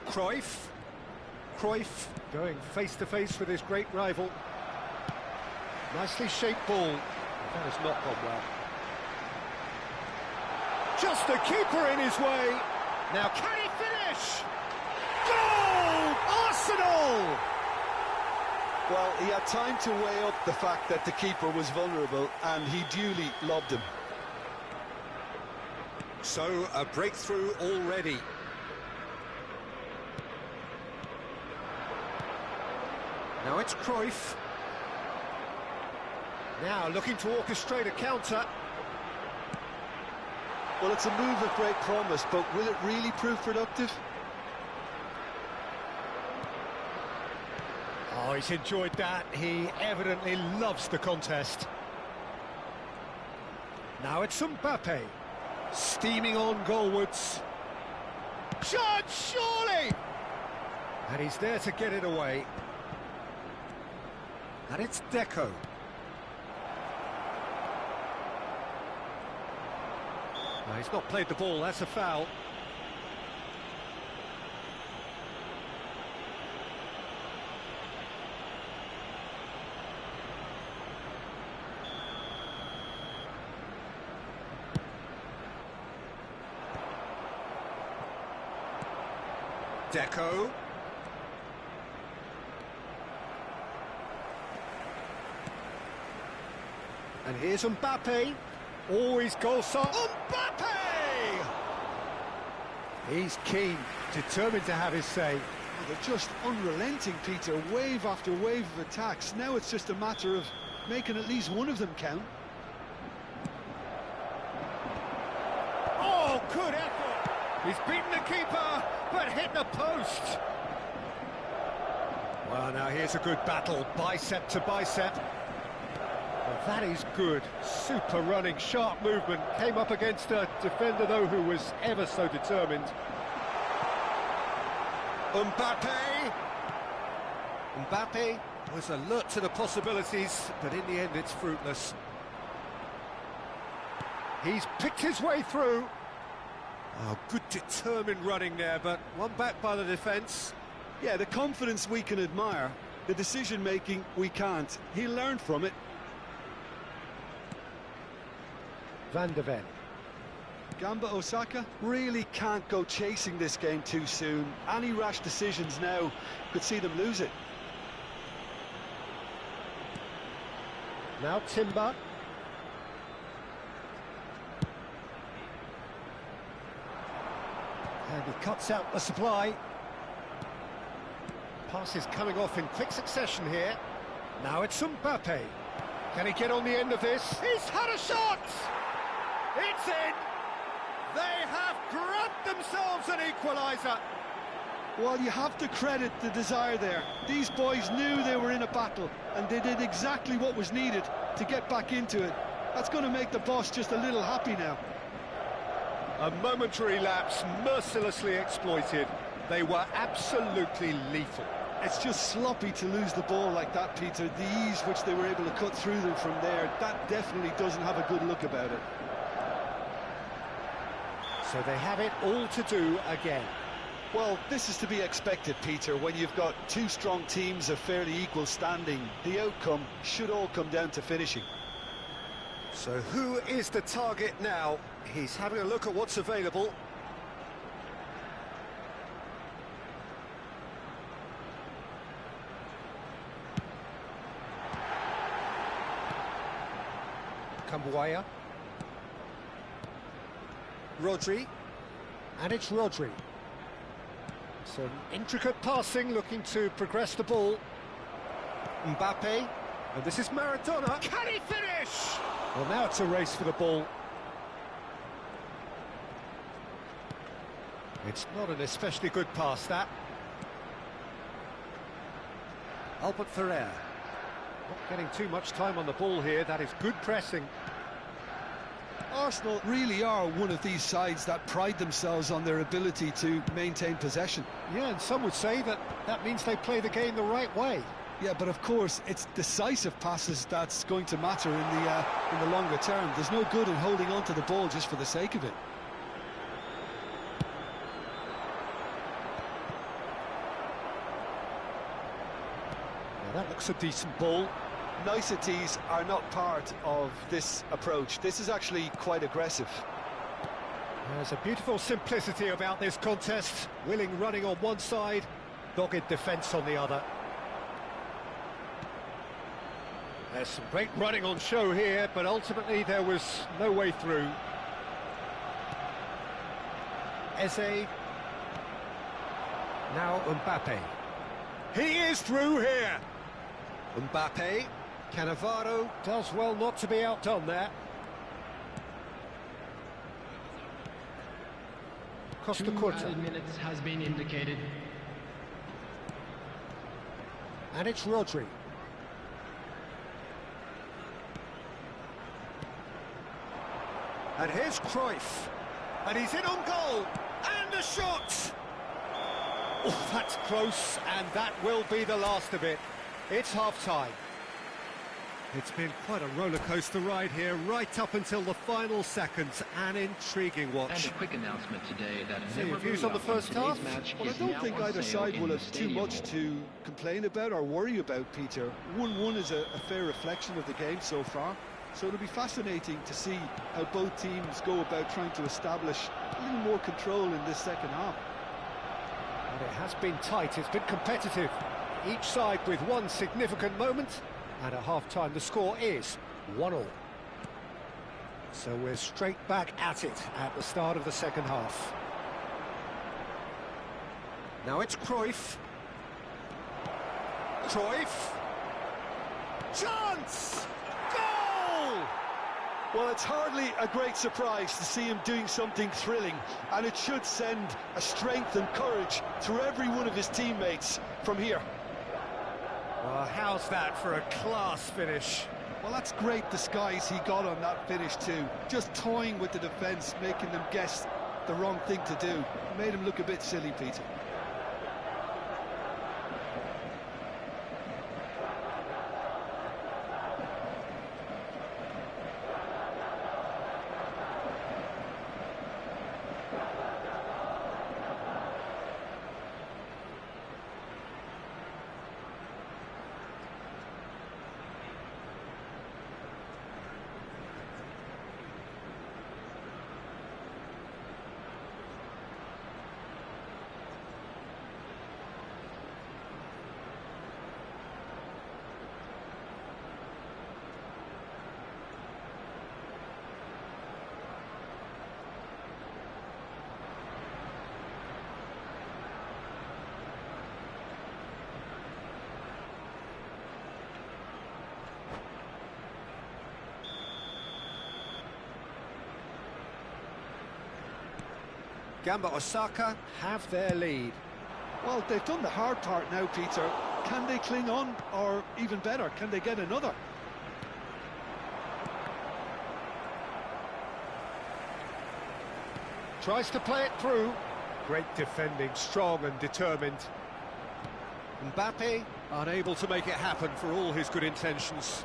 Cruyff going face-to-face with his great rival. Nicely shaped ball. That has not gone well. Just the keeper in his way. Now, can he finish? Goal! Arsenal! Well, he had time to weigh up the fact that the keeper was vulnerable, and he duly lobbed him. So, a breakthrough already. Now it's Cruyff. Now looking to orchestrate a counter. Well, it's a move of great promise, but will it really prove productive? Oh, he's enjoyed that. He evidently loves the contest. Now it's Mbappe, steaming on goalwards. Chance, surely! And he's there to get it away. And it's Deco. No, he's not played the ball, that's a foul. Deco. And here's Mbappe. Oh, he's goal shot. Mbappe! He's keen, determined to have his say. They're just unrelenting, Peter. Wave after wave of attacks. Now it's just a matter of making at least one of them count. Oh, good effort! He's beaten the keeper, but hit the post. Well, now here's a good battle, bicep to bicep. Well, that is good. Super running, sharp movement. Came up against a defender, though, who was ever so determined. Mbappe! Mbappe was alert to the possibilities, but in the end it's fruitless. He's picked his way through. Oh, good determined running there, but one back by the defence. Yeah, the confidence we can admire, the decision-making we can't. He learned from it. Van de Ven. Gamba Osaka really can't go chasing this game too soon. Any rash decisions now could see them lose it. Now Timber. And he cuts out the supply. Passes coming off in quick succession here. Now it's Mbappe. Can he get on the end of this? He's had a shot! It's in! They have grabbed themselves an equaliser. Well, you have to credit the desire there. These boys knew they were in a battle, and they did exactly what was needed to get back into it. That's going to make the boss just a little happy now. A momentary lapse, mercilessly exploited. They were absolutely lethal. It's just sloppy to lose the ball like that, Peter. The ease which they were able to cut through them from there, that definitely doesn't have a good look about it. So they have it all to do again. Well, this is to be expected, Peter, when you've got two strong teams of fairly equal standing. The outcome should all come down to finishing. So who is the target now? He's having a look at what's available. Kambuaya. Rodri. And it's Rodri. Some intricate passing, looking to progress the ball. Mbappe. And this is Maradona. Can he finish? Well, now it's a race for the ball. It's not an especially good pass, that. Albert Ferrer. Not getting too much time on the ball here. That is good pressing. Arsenal really are one of these sides that pride themselves on their ability to maintain possession. Yeah, and some would say that that means they play the game the right way. Yeah, but of course, it's decisive passes that's going to matter in the longer term. There's no good in holding on to the ball just for the sake of it. Now that looks a decent ball. Niceties are not part of this approach. This is actually quite aggressive. There's a beautiful simplicity about this contest. Willing running on one side, dogged defence on the other. There's some great running on show here, but ultimately there was no way through. Eze. Now Mbappe. He is through here. Mbappe. Cannavaro does well not to be outdone there. Costa 2 Curta. added minutes has been indicated. And it's Rodri. And here's Cruyff. And he's in on goal. And And a shot! Oh, that's close, and that will be the last of it. It's half-time. It's been quite a roller coaster ride here, right up until the final seconds. An intriguing watch. And a quick announcement today that So your views on the first half? Well, I don't think either side will have too much to complain about or worry about, Peter. 1-1 is a fair reflection of the game so far. So it'll be fascinating to see how both teams go about trying to establish a little more control in this second half. And it has been tight, it's been competitive. Each side with one significant moment. And at half-time, the score is 1-1. So we're straight back at it at the start of the second half. Now it's Cruyff. Cruyff. Chance! Goal! Well, it's hardly a great surprise to see him doing something thrilling, and it should send a strength and courage through every one of his teammates from here. Well, how's that for a class finish? Well, that's great disguise he got on that finish too. Just toying with the defence, making them guess the wrong thing to do. Made him look a bit silly, Peter. Gamba Osaka have their lead. Well, they've done the hard part now, Peter. Can they cling on, or even better, can they get another? Tries to play it through. Great defending, strong and determined. Mbappe unable to make it happen for all his good intentions.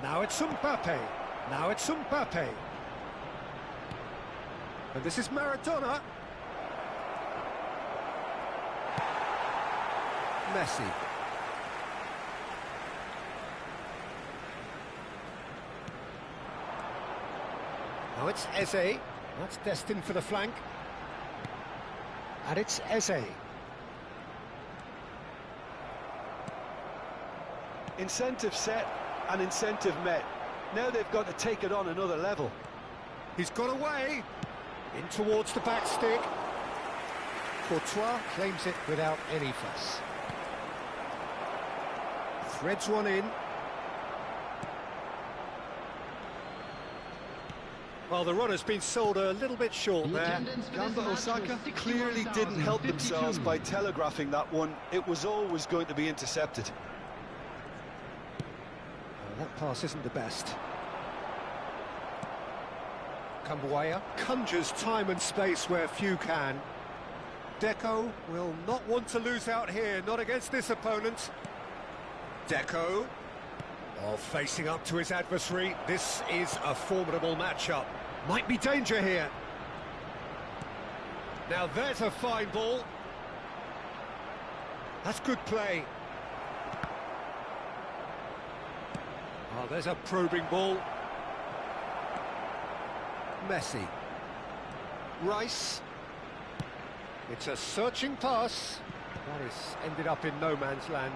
Now it's Mbappe. Now it's Mbappe. And this is Maradona. Messi. Now it's Eze. That's destined for the flank. And it's Eze. Incentive set and incentive met. Now they've got to take it on another level. He's got away. In towards the back stick. Courtois claims it without any fuss. Threads one in. Well, the run has been sold a little bit short there. Gamba Osaka clearly didn't help themselves by telegraphing that one. It was always going to be intercepted. Well, that pass isn't the best. Kambuaya conjures time and space where few can. Deco will not want to lose out here, not against this opponent. Deco, facing up to his adversary. This is a formidable matchup. Might be danger here. Now there's a fine ball. That's good play. Oh, there's a probing ball. Messi. Rice. It's a searching pass. That is ended up in no man's land.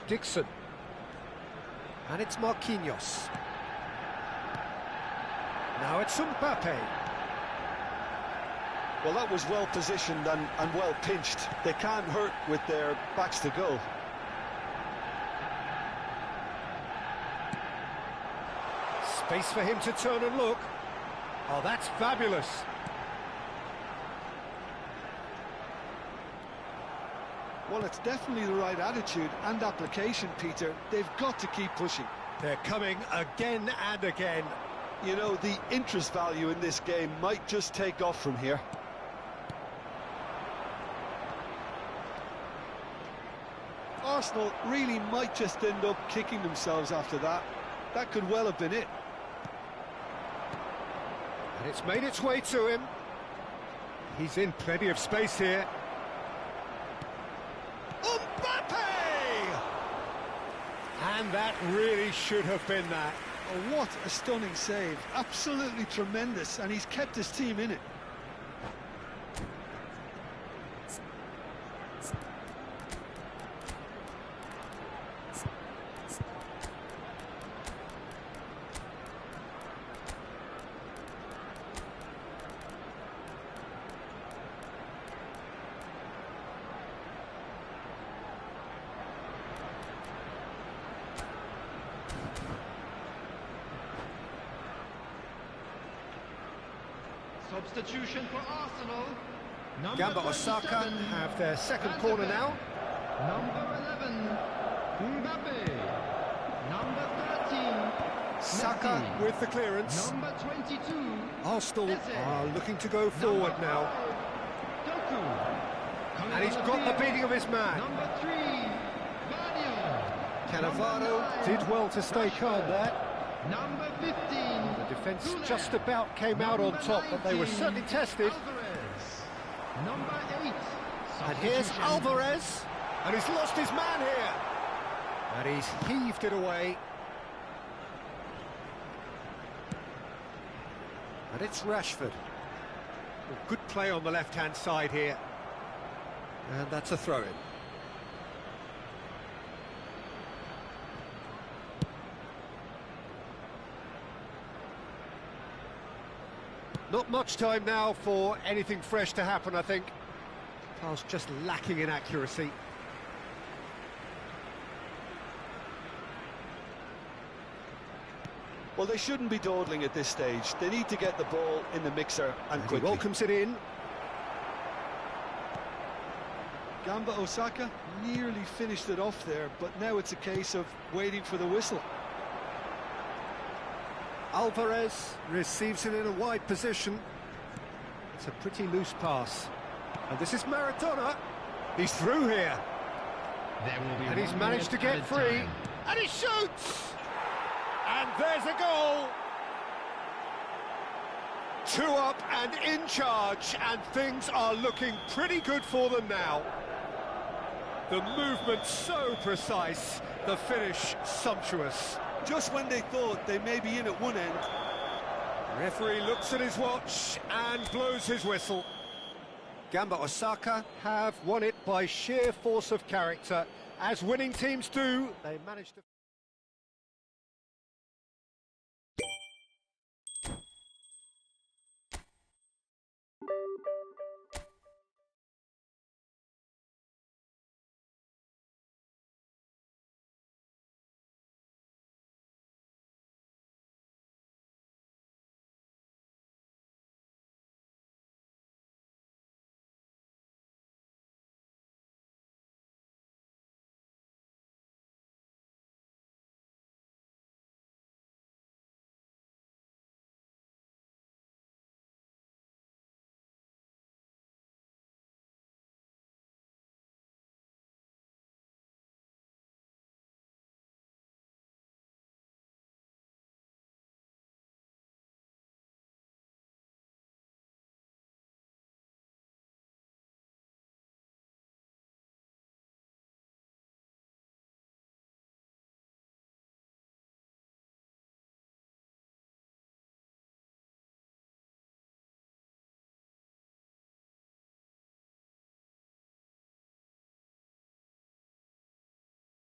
Dixon. And it's Marquinhos. Now it's Mbappe. Well, that was well positioned and well pinched. They can't hurt with their backs to goal. Space for him to turn and look. Oh, that's fabulous. Well, it's definitely the right attitude and application, Peter. They've got to keep pushing. They're coming again and again. You know, the interest value in this game might just take off from here. Arsenal really might just end up kicking themselves after that. That could well have been it. And it's made its way to him. He's in plenty of space here. Mbappe! And that really should have been that. Oh, what a stunning save. Absolutely tremendous, and he's kept his team in it. Substitution for Arsenal. Gamba Osaka have their second corner now. Number 11, Mbappe. Number 13, Saka Messi. with the clearance. Number 22, Arsenal Eze. are looking to go forward now. Doku. And he's got the beating of his man. Number 3, Vardio. Cannavaro did well to stay calm there. Number 15, The defence just about came out on top, but they were certainly tested. Alvarez. Number 8, And here's substitution. Alvarez, and he's lost his man here. And he's heaved it away. And it's Rashford. Well, good play on the left-hand side here. And that's a throw-in. Not much time now for anything fresh to happen, I think. Pass just lacking in accuracy. Well, they shouldn't be dawdling at this stage. They need to get the ball in the mixer and He quickly. welcomes it in. Gamba Osaka nearly finished it off there, but now it's a case of waiting for the whistle. Alvarez receives it in a wide position. It's a pretty loose pass. And this is Maradona. He's through here. There will be And he's 1 managed to minute get added free. time. And he shoots! And there's a goal! 2 up and in charge, and things are looking pretty good for them now. The movement so precise, the finish sumptuous. Just when they thought they may be in at one end. The referee looks at his watch and blows his whistle. Gamba Osaka have won it by sheer force of character. As winning teams do, they managed to...